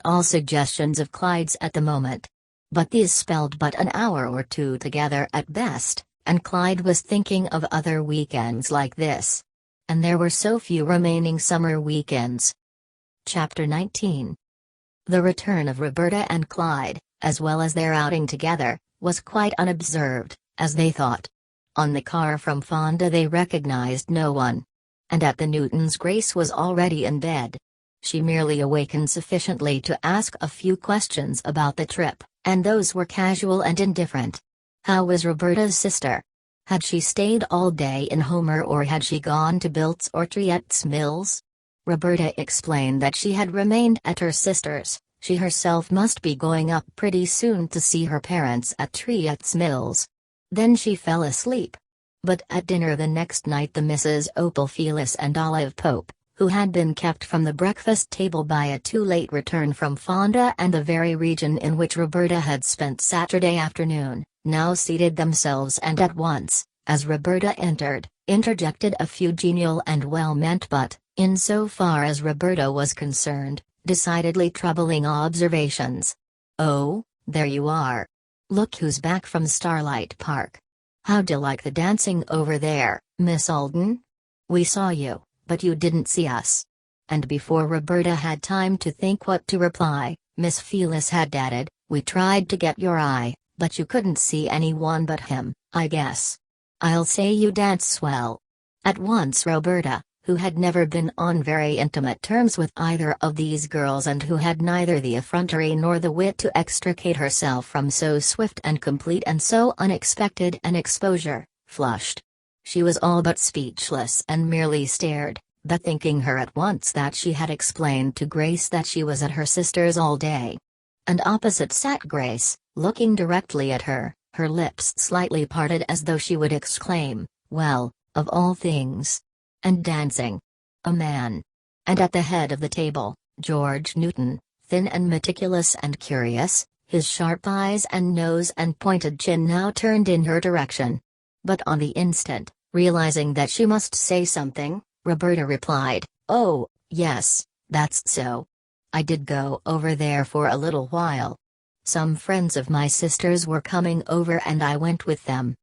All suggestions of Clyde's at the moment. But these spelled but an hour or two together at best, and Clyde was thinking of other weekends like this. And there were so few remaining summer weekends. Chapter 19. The return of Roberta and Clyde, as well as their outing together, was quite unobserved, as they thought. On the car from Fonda they recognized no one. And at the Newtons Grace was already in bed. She merely awakened sufficiently to ask a few questions about the trip, and those were casual and indifferent. How was Roberta's sister? Had she stayed all day in Homer, or had she gone to Bilt's or Triet's Mills? Roberta explained that she had remained at her sister's. She herself must be going up pretty soon to see her parents at Triet's Mills. Then she fell asleep. But at dinner the next night, the Misses Opal Phyllis and Olive Pope, who had been kept from the breakfast table by a too late return from Fonda and the very region in which Roberta had spent Saturday afternoon, now seated themselves and at once, as Roberta entered, interjected a few genial and well-meant but, in so far as Roberta was concerned, decidedly troubling observations. "Oh, there you are. Look who's back from Starlight Park. How'd you like the dancing over there, Miss Alden? We saw you, but you didn't see us." And before Roberta had time to think what to reply, Miss Phyllis had added, "We tried to get your eye, but you couldn't see anyone but him, I guess. I'll say you dance swell." At once Roberta, who had never been on very intimate terms with either of these girls and who had neither the effrontery nor the wit to extricate herself from so swift and complete and so unexpected an exposure, flushed. She was all but speechless and merely stared, bethinking her at once that she had explained to Grace that she was at her sister's all day. And opposite sat Grace, looking directly at her, her lips slightly parted as though she would exclaim, "Well, of all things!" And dancing. A man. And at the head of the table, George Newton, thin and meticulous and curious, his sharp eyes and nose and pointed chin now turned in her direction. But on the instant, realizing that she must say something, Roberta replied, "Oh, yes, that's so. I did go over there for a little while. Some friends of my sister's were coming over and I went with them."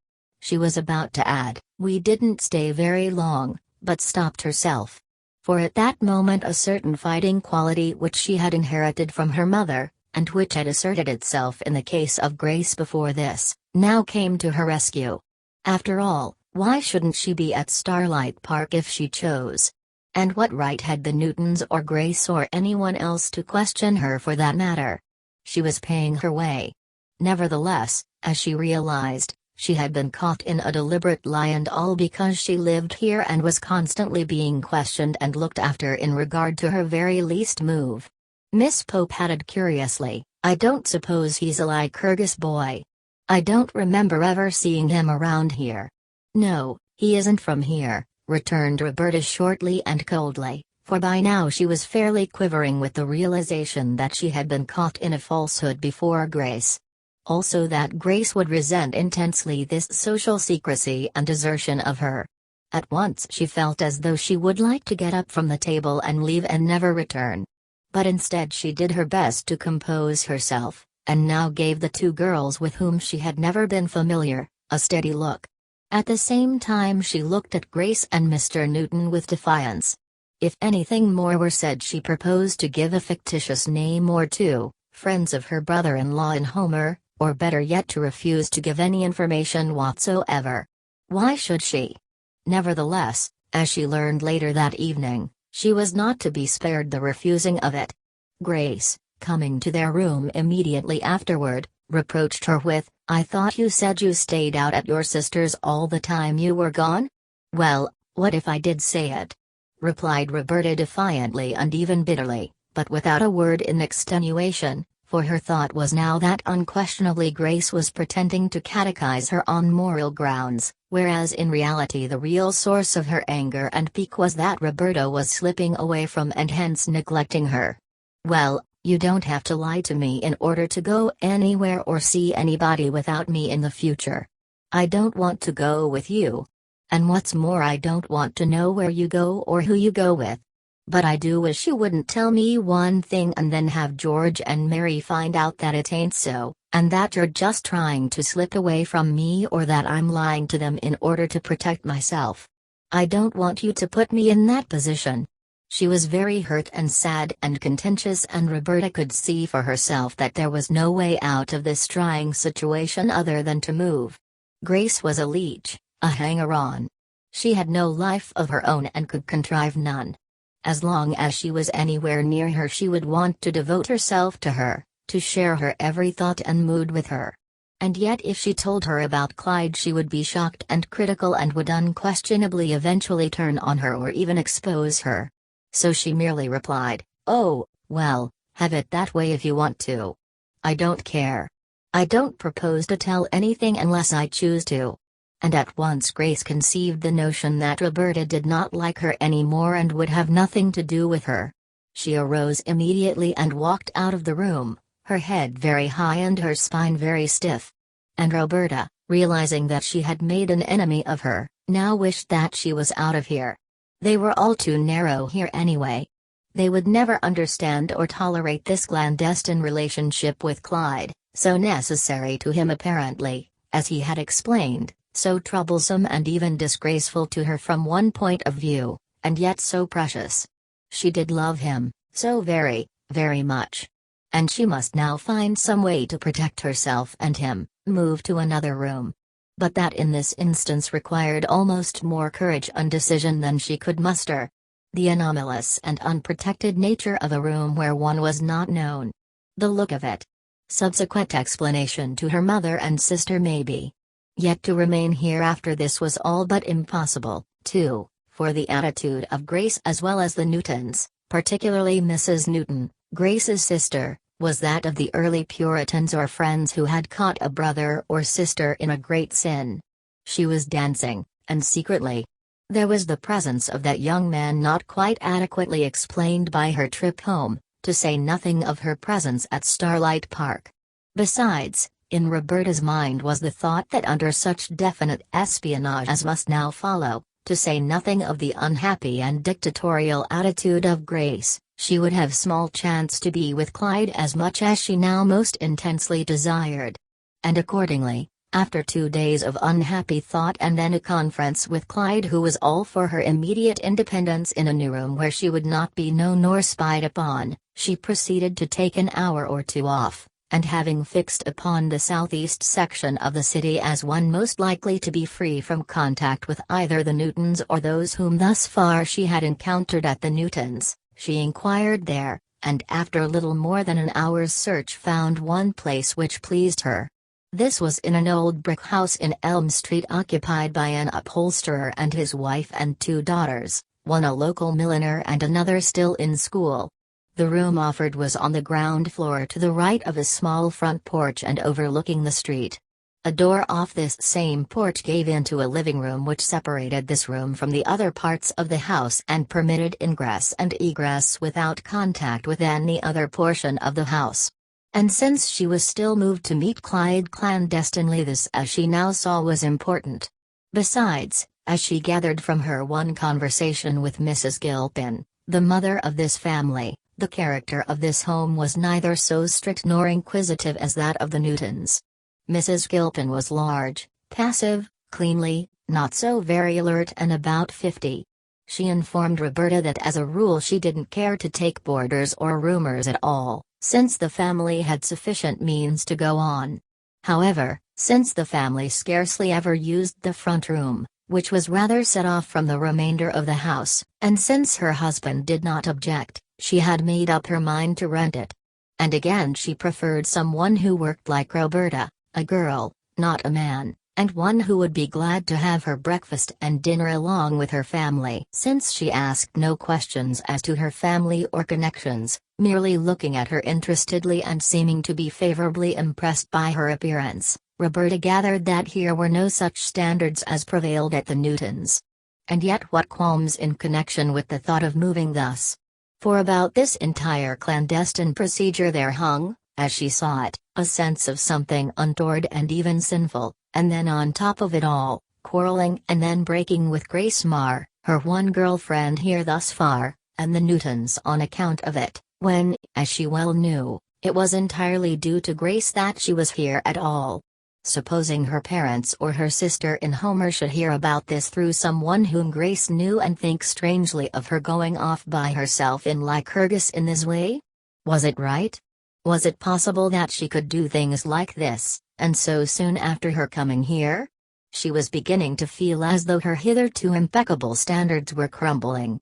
She was about to add, "We didn't stay very long," but stopped herself. For at that moment a certain fighting quality which she had inherited from her mother, and which had asserted itself in the case of Grace before this, now came to her rescue. After all, why shouldn't she be at Starlight Park if she chose? And what right had the Newtons or Grace or anyone else to question her for that matter? She was paying her way. Nevertheless, as she realized, she had been caught in a deliberate lie, and all because she lived here and was constantly being questioned and looked after in regard to her very least move. Miss Pope added curiously, "I don't suppose he's a Lycurgus boy. I don't remember ever seeing him around here." "No, he isn't from here," returned Roberta shortly and coldly, for by now she was fairly quivering with the realization that she had been caught in a falsehood before Grace. Also that Grace would resent intensely this social secrecy and desertion of her. At once she felt as though she would like to get up from the table and leave and never return. But instead she did her best to compose herself, and now gave the two girls with whom she had never been familiar, a steady look. At the same time she looked at Grace and Mr. Newton with defiance. If anything more were said she proposed to give a fictitious name or two, friends of her brother-in-law in Homer, or better yet to refuse to give any information whatsoever. Why should she? Nevertheless, as she learned later that evening, she was not to be spared the refusing of it. Grace, coming to their room immediately afterward, reproached her with, "I thought you said you stayed out at your sister's all the time you were gone?" "Well, what if I did say it?" replied Roberta defiantly and even bitterly, but without a word in extenuation, for her thought was now that unquestionably Grace was pretending to catechize her on moral grounds, whereas in reality the real source of her anger and pique was that Roberta was slipping away from and hence neglecting her. "Well, you don't have to lie to me in order to go anywhere or see anybody without me in the future. I don't want to go with you. And what's more, I don't want to know where you go or who you go with. But I do wish you wouldn't tell me one thing and then have George and Mary find out that it ain't so, and that you're just trying to slip away from me or that I'm lying to them in order to protect myself. I don't want you to put me in that position." She was very hurt and sad and contentious, and Roberta could see for herself that there was no way out of this trying situation other than to move. Grace was a leech, a hanger-on. She had no life of her own and could contrive none. As long as she was anywhere near her she would want to devote herself to her, to share her every thought and mood with her. And yet if she told her about Clyde she would be shocked and critical and would unquestionably eventually turn on her or even expose her. So she merely replied, "Oh, well, have it that way if you want to. I don't care. I don't propose to tell anything unless I choose to." And at once Grace conceived the notion that Roberta did not like her any more and would have nothing to do with her. She arose immediately and walked out of the room, her head very high and her spine very stiff. And Roberta, realizing that she had made an enemy of her, now wished that she was out of here. They were all too narrow here anyway. They would never understand or tolerate this clandestine relationship with Clyde, so necessary to him apparently, as he had explained, so troublesome and even disgraceful to her from one point of view, and yet so precious. She did love him, so very, very much. And she must now find some way to protect herself and him, move to another room. But that in this instance required almost more courage and decision than she could muster. The anomalous and unprotected nature of a room where one was not known. The look of it. Subsequent explanation to her mother and sister maybe. Yet to remain here after this was all but impossible, too, for the attitude of Grace as well as the Newtons, particularly Mrs. Newton, Grace's sister, was that of the early Puritans or friends who had caught a brother or sister in a great sin. She was dancing, and secretly. There was the presence of that young man not quite adequately explained by her trip home, to say nothing of her presence at Starlight Park. Besides, in Roberta's mind was the thought that under such definite espionage as must now follow, to say nothing of the unhappy and dictatorial attitude of Grace, she would have small chance to be with Clyde as much as she now most intensely desired. And accordingly, after 2 days of unhappy thought and then a conference with Clyde, who was all for her immediate independence in a new room where she would not be known nor spied upon, she proceeded to take an hour or two off, and having fixed upon the southeast section of the city as one most likely to be free from contact with either the Newtons or those whom thus far she had encountered at the Newtons, she inquired there, and after little more than an hour's search found one place which pleased her. This was in an old brick house in Elm Street occupied by an upholsterer and his wife and 2 daughters, one a local milliner and another still in school. The room offered was on the ground floor to the right of a small front porch and overlooking the street. A door off this same porch gave into a living room which separated this room from the other parts of the house and permitted ingress and egress without contact with any other portion of the house. And since she was still moved to meet Clyde clandestinely, this, as she now saw, was important. Besides, as she gathered from her one conversation with Mrs. Gilpin, the mother of this family, the character of this home was neither so strict nor inquisitive as that of the Newtons. Mrs. Gilpin was large, passive, cleanly, not so very alert, and about 50. She informed Roberta that as a rule she didn't care to take boarders or roomers at all, since the family had sufficient means to go on. However, since the family scarcely ever used the front room, which was rather set off from the remainder of the house, and since her husband did not object, she had made up her mind to rent it. And again she preferred someone who worked like Roberta, a girl, not a man, and one who would be glad to have her breakfast and dinner along with her family, since she asked no questions as to her family or connections, merely looking at her interestedly and seeming to be favorably impressed by her appearance. Roberta gathered that here were no such standards as prevailed at the Newtons. And yet what qualms in connection with the thought of moving thus? For about this entire clandestine procedure there hung, as she saw it, a sense of something untoward and even sinful, and then on top of it all, quarreling and then breaking with Grace Marr, her one girlfriend here thus far, and the Newtons on account of it, when, as she well knew, it was entirely due to Grace that she was here at all. Supposing her parents or her sister in Homer should hear about this through someone whom Grace knew and think strangely of her going off by herself in Lycurgus in this way? Was it right? Was it possible that she could do things like this, and so soon after her coming here? She was beginning to feel as though her hitherto impeccable standards were crumbling.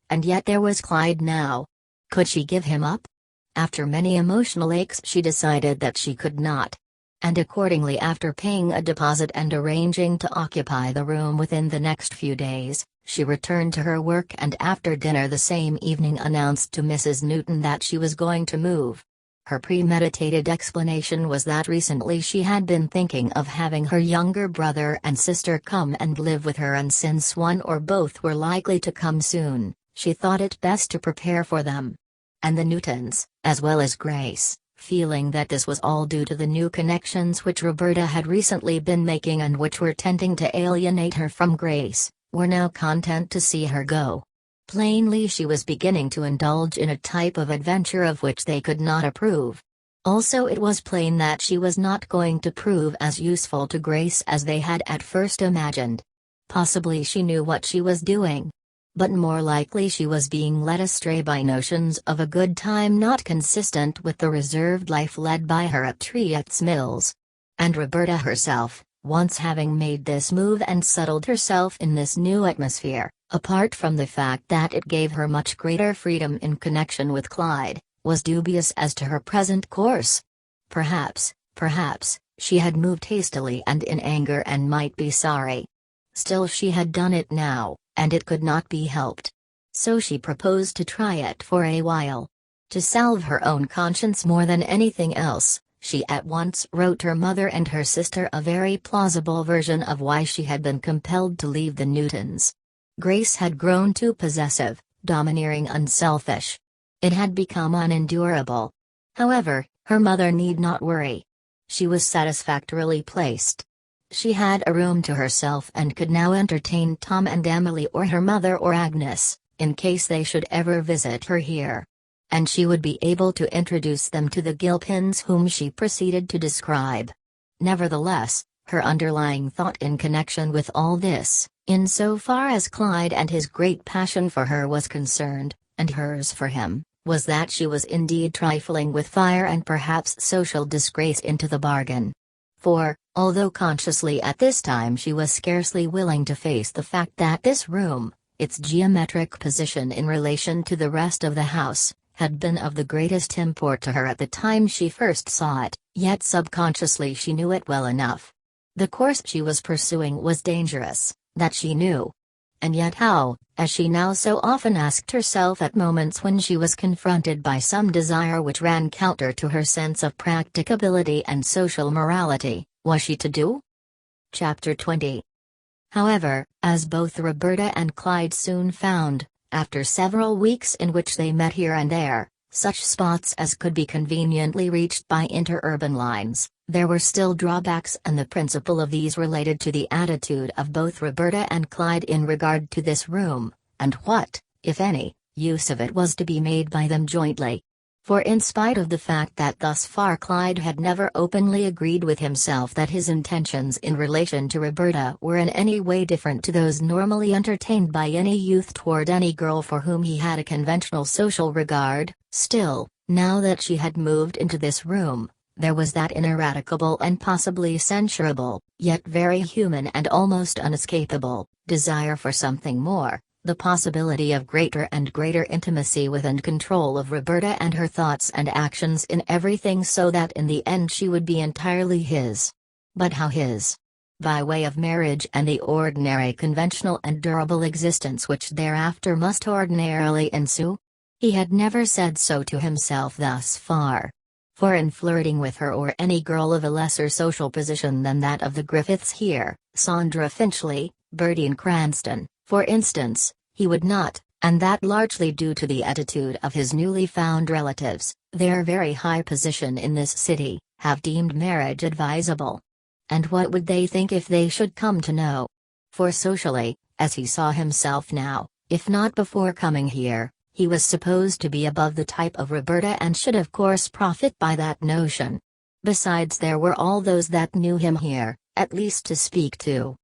And yet there was Clyde now. Could she give him up? After many emotional aches she decided that she could not. And accordingly, after paying a deposit and arranging to occupy the room within the next few days, she returned to her work and after dinner the same evening announced to Mrs. Newton that she was going to move. Her premeditated explanation was that recently she had been thinking of having her younger brother and sister come and live with her, and since one or both were likely to come soon, she thought it best to prepare for them. And the Newtons, as well as Grace, feeling that this was all due to the new connections which Roberta had recently been making and which were tending to alienate her from Grace, were now content to see her go. Plainly she was beginning to indulge in a type of adventure of which they could not approve. Also it was plain that she was not going to prove as useful to Grace as they had at first imagined. Possibly she knew what she was doing. But more likely she was being led astray by notions of a good time not consistent with the reserved life led by her at Triet's Mills. And Roberta herself, once having made this move and settled herself in this new atmosphere, apart from the fact that it gave her much greater freedom in connection with Clyde, was dubious as to her present course. Perhaps, she had moved hastily and in anger and might be sorry. Still she had done it now, and it could not be helped. So she proposed to try it for a while. To salve her own conscience more than anything else, she at once wrote her mother and her sister a very plausible version of why she had been compelled to leave the Newtons. Grace had grown too possessive, domineering, unselfish. It had become unendurable. However, her mother need not worry. She was satisfactorily placed. She had a room to herself and could now entertain Tom and Emily or her mother or Agnes, in case they should ever visit her here. And she would be able to introduce them to the Gilpins whom she proceeded to describe. Nevertheless, her underlying thought in connection with all this, insofar as Clyde and his great passion for her was concerned, and hers for him, was that she was indeed trifling with fire and perhaps social disgrace into the bargain. For, although consciously at this time she was scarcely willing to face the fact that this room, its geometric position in relation to the rest of the house, had been of the greatest import to her at the time she first saw it, yet subconsciously she knew it well enough. The course she was pursuing was dangerous, that she knew. And yet how, as she now so often asked herself at moments when she was confronted by some desire which ran counter to her sense of practicability and social morality, was she to do? Chapter 20. However, as both Roberta and Clyde soon found, after several weeks in which they met here and there, such spots as could be conveniently reached by interurban lines, there were still drawbacks, and the principal of these related to the attitude of both Roberta and Clyde in regard to this room, and what, if any, use of it was to be made by them jointly. For in spite of the fact that thus far Clyde had never openly agreed with himself that his intentions in relation to Roberta were in any way different to those normally entertained by any youth toward any girl for whom he had a conventional social regard, still, now that she had moved into this room, there was that ineradicable and possibly censurable, yet very human and almost unescapable, desire for something more. The possibility of greater and greater intimacy with and control of Roberta and her thoughts and actions in everything, so that in the end she would be entirely his. But how his? By way of marriage and the ordinary conventional and durable existence which thereafter must ordinarily ensue? He had never said so to himself thus far. For in flirting with her or any girl of a lesser social position than that of the Griffiths here, Sandra Finchley, Bertie Cranston, for instance, he would not, and that largely due to the attitude of his newly found relatives, their very high position in this city, have deemed marriage advisable. And what would they think if they should come to know? For socially, as he saw himself now, if not before coming here, he was supposed to be above the type of Roberta and should of course profit by that notion. Besides, there were all those that knew him here, at least to speak to.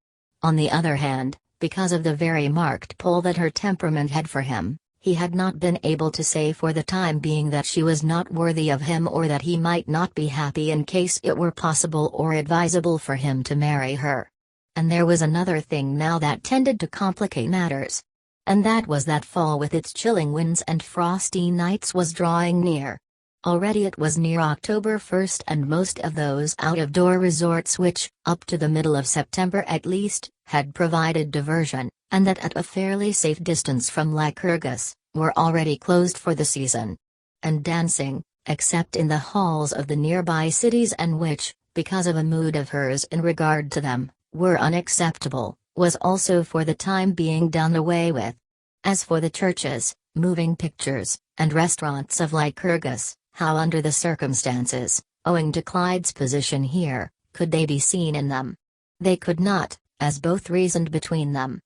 On the other hand, because of the very marked pull that her temperament had for him, he had not been able to say for the time being that she was not worthy of him, or that he might not be happy in case it were possible or advisable for him to marry her. And there was another thing now that tended to complicate matters. And that was that fall with its chilling winds and frosty nights was drawing near. Already it was near October 1st, and most of those out-of-door resorts which, up to the middle of September at least, had provided diversion, and that at a fairly safe distance from Lycurgus, were already closed for the season. And dancing, except in the halls of the nearby cities, and which, because of a mood of hers in regard to them, were unacceptable, was also for the time being done away with. As for the churches, moving pictures, and restaurants of Lycurgus, how under the circumstances, owing to Clyde's position here, could they be seen in them? They could not, as both reasoned between them.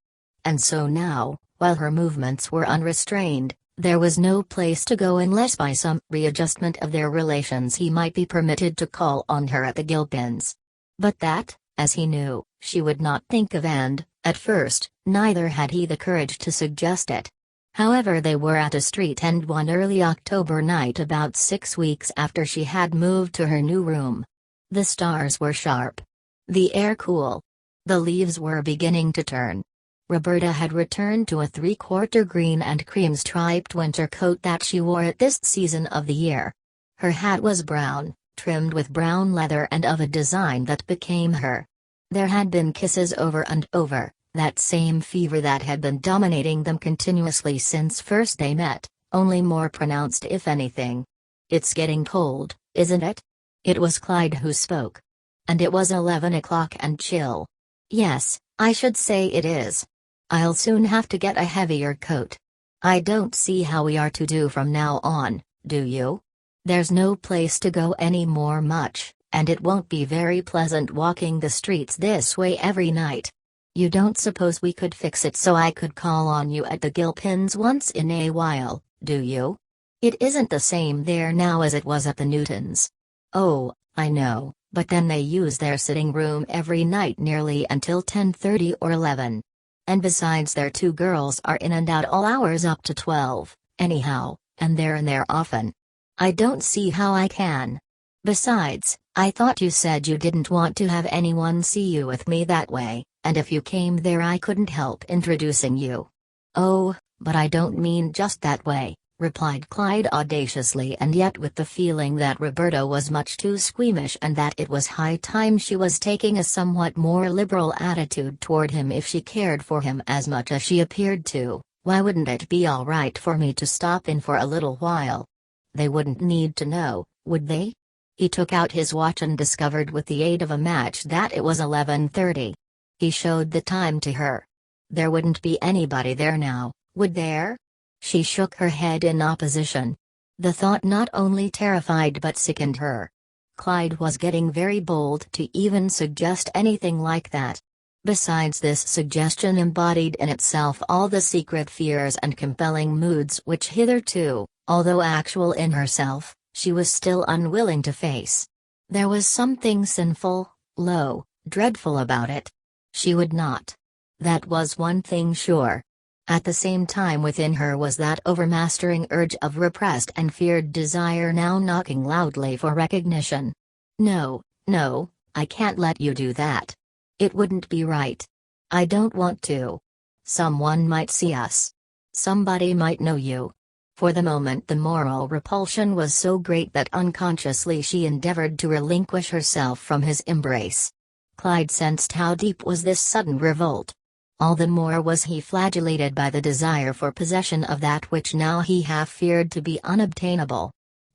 And so now, while her movements were unrestrained, there was no place to go unless by some readjustment of their relations he might be permitted to call on her at the Gilpins. But that, as he knew, she would not think of, and, at first, neither had he the courage to suggest it. However, they were at a street end one early October night about 6 weeks after she had moved to her new room. The stars were sharp. The air cool. The leaves were beginning to turn. Roberta had returned to a 3/4 green and cream striped winter coat that she wore at this season of the year. Her hat was brown, trimmed with brown leather and of a design that became her. There had been kisses over and over, that same fever that had been dominating them continuously since first they met, only more pronounced if anything. "It's getting cold, isn't it?" It was Clyde who spoke. "And it was 11 o'clock and chill." "Yes, I should say it is." I'll soon have to get a heavier coat. I don't see how we are to do from now on, do you? There's no place to go anymore much, and it won't be very pleasant walking the streets this way every night. You don't suppose we could fix it so I could call on you at the Gilpins once in a while, do you? It isn't the same there now as it was at the Newtons. Oh, I know, but then they use their sitting room every night nearly until 10:30 or 11. And besides their two girls are in and out all hours up to 12, anyhow, and they're in there often. I don't see how I can. Besides, I thought you said you didn't want to have anyone see you with me that way, and if you came there I couldn't help introducing you. Oh, but I don't mean just that way, replied Clyde audaciously, and yet with the feeling that Roberta was much too squeamish and that it was high time she was taking a somewhat more liberal attitude toward him if she cared for him as much as she appeared to. Why wouldn't it be all right for me to stop in for a little while? They wouldn't need to know, would they? He took out his watch and discovered with the aid of a match that it was 11:30. He showed the time to her. There wouldn't be anybody there now, would there? She shook her head in opposition. The thought not only terrified but sickened her. Clyde was getting very bold to even suggest anything like that. Besides, this suggestion embodied in itself all the secret fears and compelling moods which hitherto, although actual in herself, she was still unwilling to face. There was something sinful, low, dreadful about it. She would not. That was one thing sure. At the same time within her was that overmastering urge of repressed and feared desire now knocking loudly for recognition. No, no, I can't let you do that. It wouldn't be right. I don't want to. Someone might see us. Somebody might know you. For the moment the moral repulsion was so great that unconsciously she endeavored to relinquish herself from his embrace. Clyde sensed how deep was this sudden revolt. All the more was he flagellated by the desire for possession of that which now he half feared to be unobtainable.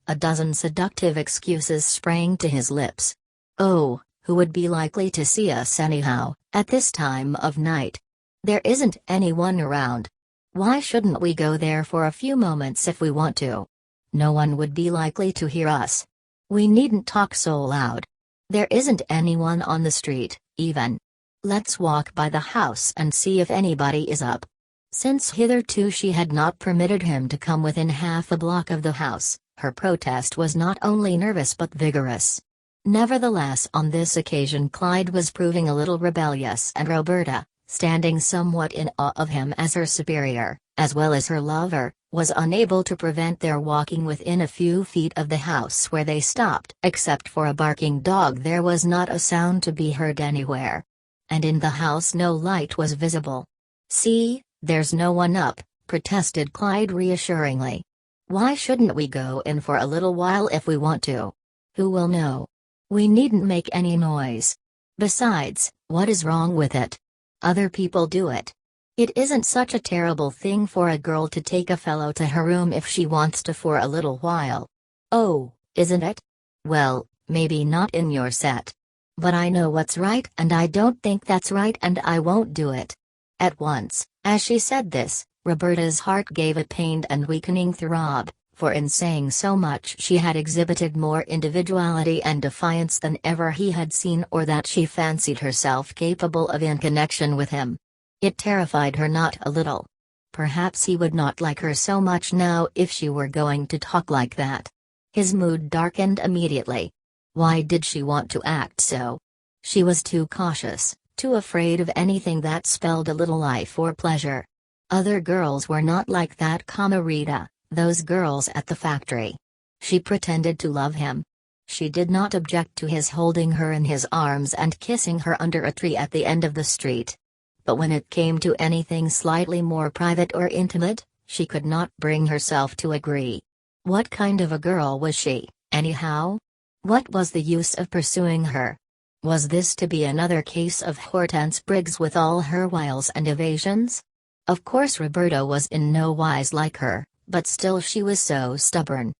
A dozen seductive excuses sprang to his lips. Oh, who would be likely to see us anyhow, at this time of night? There isn't anyone around. Why shouldn't we go there for a few moments if we want to? No one would be likely to hear us. We needn't talk so loud. There isn't anyone on the street, even. Let's walk by the house and see if anybody is up. Since hitherto she had not permitted him to come within half a block of the house, her protest was not only nervous but vigorous. Nevertheless, on this occasion Clyde was proving a little rebellious, and Roberta, standing somewhat in awe of him as her superior, as well as her lover, was unable to prevent their walking within a few feet of the house where they stopped. Except for a barking dog there was not a sound to be heard anywhere. And in the house no light was visible. See, there's no one up, protested Clyde reassuringly. Why shouldn't we go in for a little while if we want to? Who will know? We needn't make any noise. Besides, what is wrong with it? Other people do it. It isn't such a terrible thing for a girl to take a fellow to her room if she wants to for a little while. Oh, isn't it? Well, maybe not in your set. But I know what's right and I don't think that's right and I won't do it. At once, as she said this, Roberta's heart gave a pained and weakening throb, for in saying so much she had exhibited more individuality and defiance than ever he had seen or that she fancied herself capable of in connection with him. It terrified her not a little. Perhaps he would not like her so much now if she were going to talk like that. His mood darkened immediately. Why did she want to act so? She was too cautious, too afraid of anything that spelled a little life or pleasure. Other girls were not like that, Rita, those girls at the factory. She pretended to love him. She did not object to his holding her in his arms and kissing her under a tree at the end of the street. But when it came to anything slightly more private or intimate, she could not bring herself to agree. What kind of a girl was she, anyhow? What was the use of pursuing her? Was this to be another case of Hortense Briggs with all her wiles and evasions? Of course Roberta was in no wise like her, but still she was so stubborn.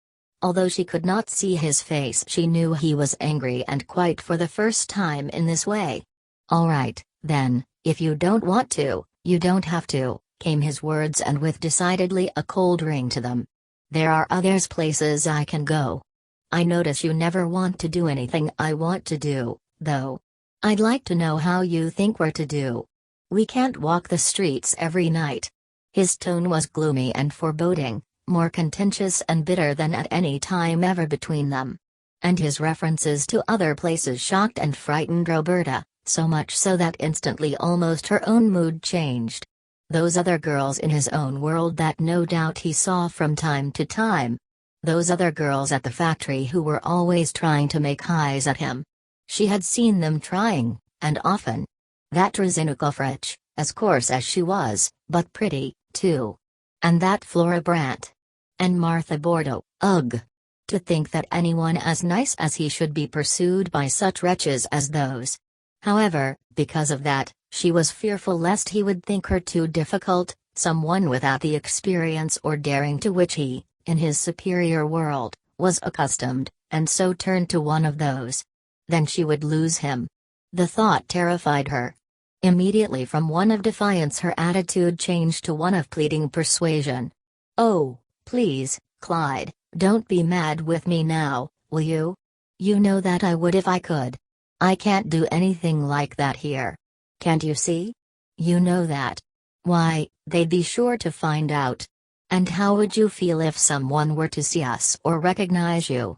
Although she could not see his face, she knew he was angry, and quite for the first time in this way. All right, then, if you don't want to, You don't have to, came his words, and with decidedly a cold ring to them. There are others places I can go. I notice you never want to do anything I want to do, though. I'd like to know how you think we're to do. We can't walk the streets every night. His tone was gloomy and foreboding, more contentious and bitter than at any time ever between them. And his references to other places shocked and frightened Roberta, so much so that instantly almost her own mood changed. Those other girls in his own world that no doubt he saw from time to time. Those other girls at the factory who were always trying to make eyes at him. She had seen them trying, and often. That Rosina Goffrich, as coarse as she was, but pretty, too. And that Flora Brandt. And Martha Bordeaux, ugh! To think that anyone as nice as he should be pursued by such wretches as those. However, because of that, she was fearful lest he would think her too difficult, someone without the experience or daring to which he, in his superior world, was accustomed, and so turn to one of those. Then she would lose him. The thought terrified her. Immediately from one of defiance her attitude changed to one of pleading persuasion. "Oh, please, Clyde, don't be mad with me now, will you? You know that I would if I could. I can't do anything like that here. Can't you see? You know that. Why, they'd be sure to find out. And how would you feel if someone were to see us or recognize you?"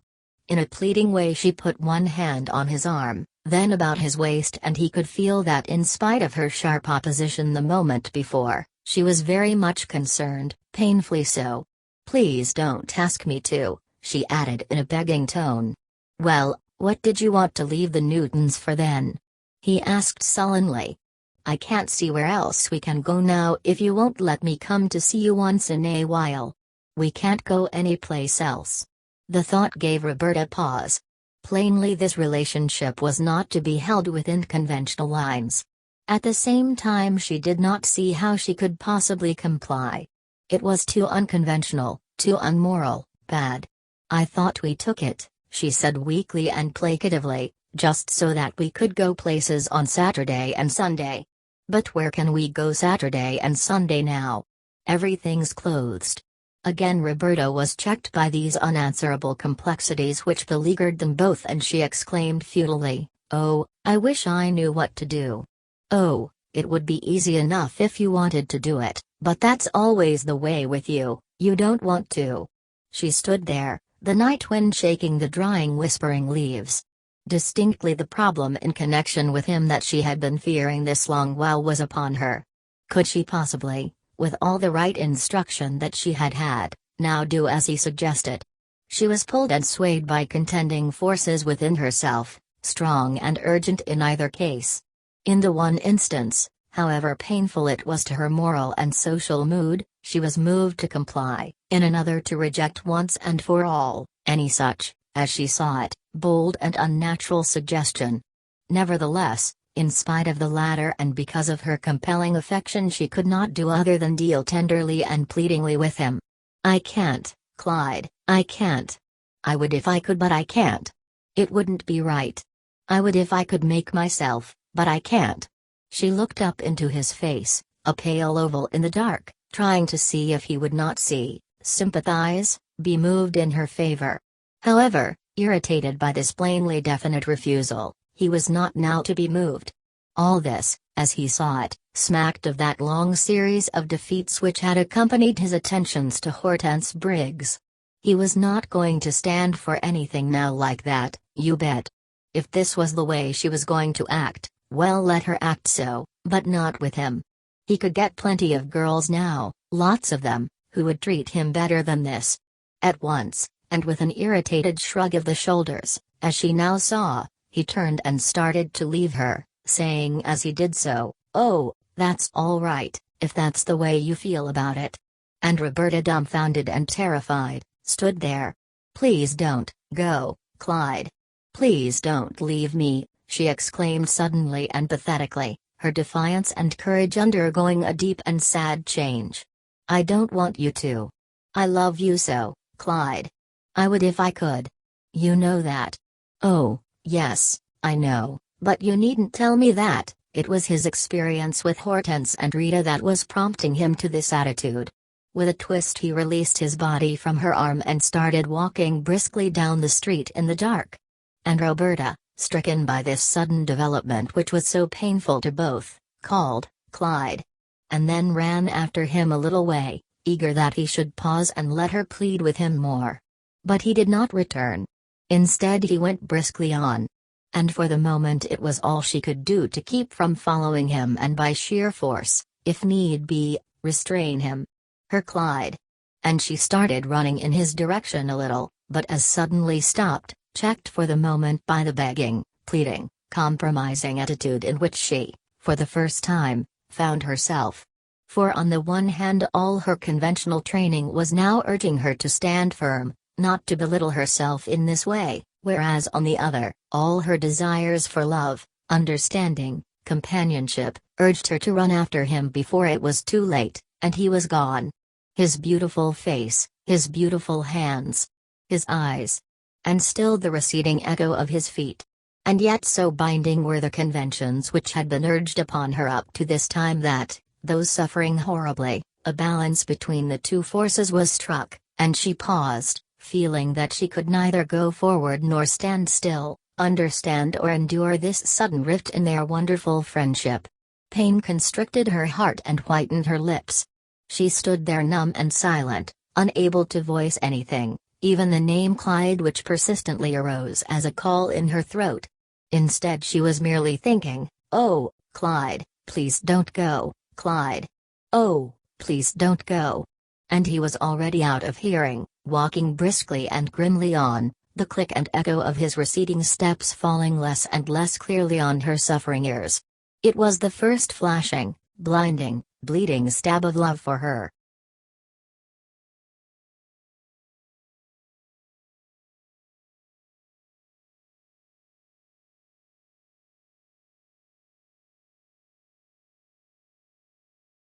In a pleading way she put one hand on his arm, then about his waist, and he could feel that in spite of her sharp opposition the moment before, she was very much concerned, painfully so. "Please don't ask me to," she added in a begging tone. "Well, what did you want to leave the Newtons for then?" he asked sullenly. "I can't see where else we can go now if you won't let me come to see you once in a while. We can't go anyplace else." The thought gave Roberta pause. Plainly this relationship was not to be held within conventional lines. At the same time she did not see how she could possibly comply. It was too unconventional, too unmoral, bad. "I thought we took it," she said weakly and placatively, "just so that we could go places on Saturday and Sunday. But where can we go Saturday and Sunday now? Everything's closed." Again Roberta was checked by these unanswerable complexities which beleaguered them both, and she exclaimed futilely, "Oh, I wish I knew what to do." "Oh, it would be easy enough if you wanted to do it, but that's always the way with you, you don't want to." She stood there, the night wind shaking the drying whispering leaves. Distinctly the problem in connection with him that she had been fearing this long while was upon her. Could she possibly, with all the right instruction that she had had, now do as he suggested? She was pulled and swayed by contending forces within herself, strong and urgent in either case. In the one instance, however painful it was to her moral and social mood, she was moved to comply; in another to reject once and for all, any such, as she saw it, bold and unnatural suggestion. Nevertheless, in spite of the latter and because of her compelling affection, she could not do other than deal tenderly and pleadingly with him. "I can't, Clyde, I can't. I would if I could, but I can't. It wouldn't be right. I would if I could make myself, but I can't." She looked up into his face, a pale oval in the dark, trying to see if he would not see, sympathize, be moved in her favor. However, irritated by this plainly definite refusal, he was not now to be moved. All this, as he saw it, smacked of that long series of defeats which had accompanied his attentions to Hortense Briggs. He was not going to stand for anything now like that, you bet. If this was the way she was going to act, well, let her act so, but not with him. He could get plenty of girls now, lots of them, who would treat him better than this. At once, and with an irritated shrug of the shoulders, as she now saw, he turned and started to leave her, saying as he did so, "Oh, that's all right, if that's the way you feel about it." And Roberta, dumbfounded and terrified, stood there. "Please don't go, Clyde. Please don't leave me," she exclaimed suddenly and pathetically, her defiance and courage undergoing a deep and sad change. "I don't want you to. I love you so, Clyde. I would if I could. You know that." "Oh, yes, I know, but you needn't tell me that. it was his experience with Hortense and Rita that was prompting him to this attitude. With a twist he released his body from her arm and started walking briskly down the street in the dark. And Roberta, stricken by this sudden development which was so painful to both, called, "Clyde!" and then ran after him a little way, eager that he should pause and let her plead with him more. But he did not return. Instead he went briskly on. And for the moment it was all she could do to keep from following him and by sheer force, if need be, restrain him. Her Clyde. And she started running in his direction a little, but as suddenly stopped, checked for the moment by the begging, pleading, compromising attitude in which she, for the first time, found herself. For on the one hand all her conventional training was now urging her to stand firm, not to belittle herself in this way, whereas on the other, all her desires for love, understanding, companionship, urged her to run after him before it was too late, and he was gone. His beautiful face, his beautiful hands, his eyes. And still the receding echo of his feet. And yet so binding were the conventions which had been urged upon her up to this time that, though suffering horribly, a balance between the two forces was struck, and she paused, feeling that she could neither go forward nor stand still, understand or endure this sudden rift in their wonderful friendship. Pain constricted her heart and whitened her lips. She stood there numb and silent, unable to voice anything, even the name Clyde which persistently arose as a call in her throat. Instead she was merely thinking, "Oh, Clyde, please don't go, Clyde. Oh, please don't go." And he was already out of hearing, walking briskly and grimly on, the click and echo of his receding steps falling less and less clearly on her suffering ears. It was the first flashing, blinding, bleeding stab of love for her,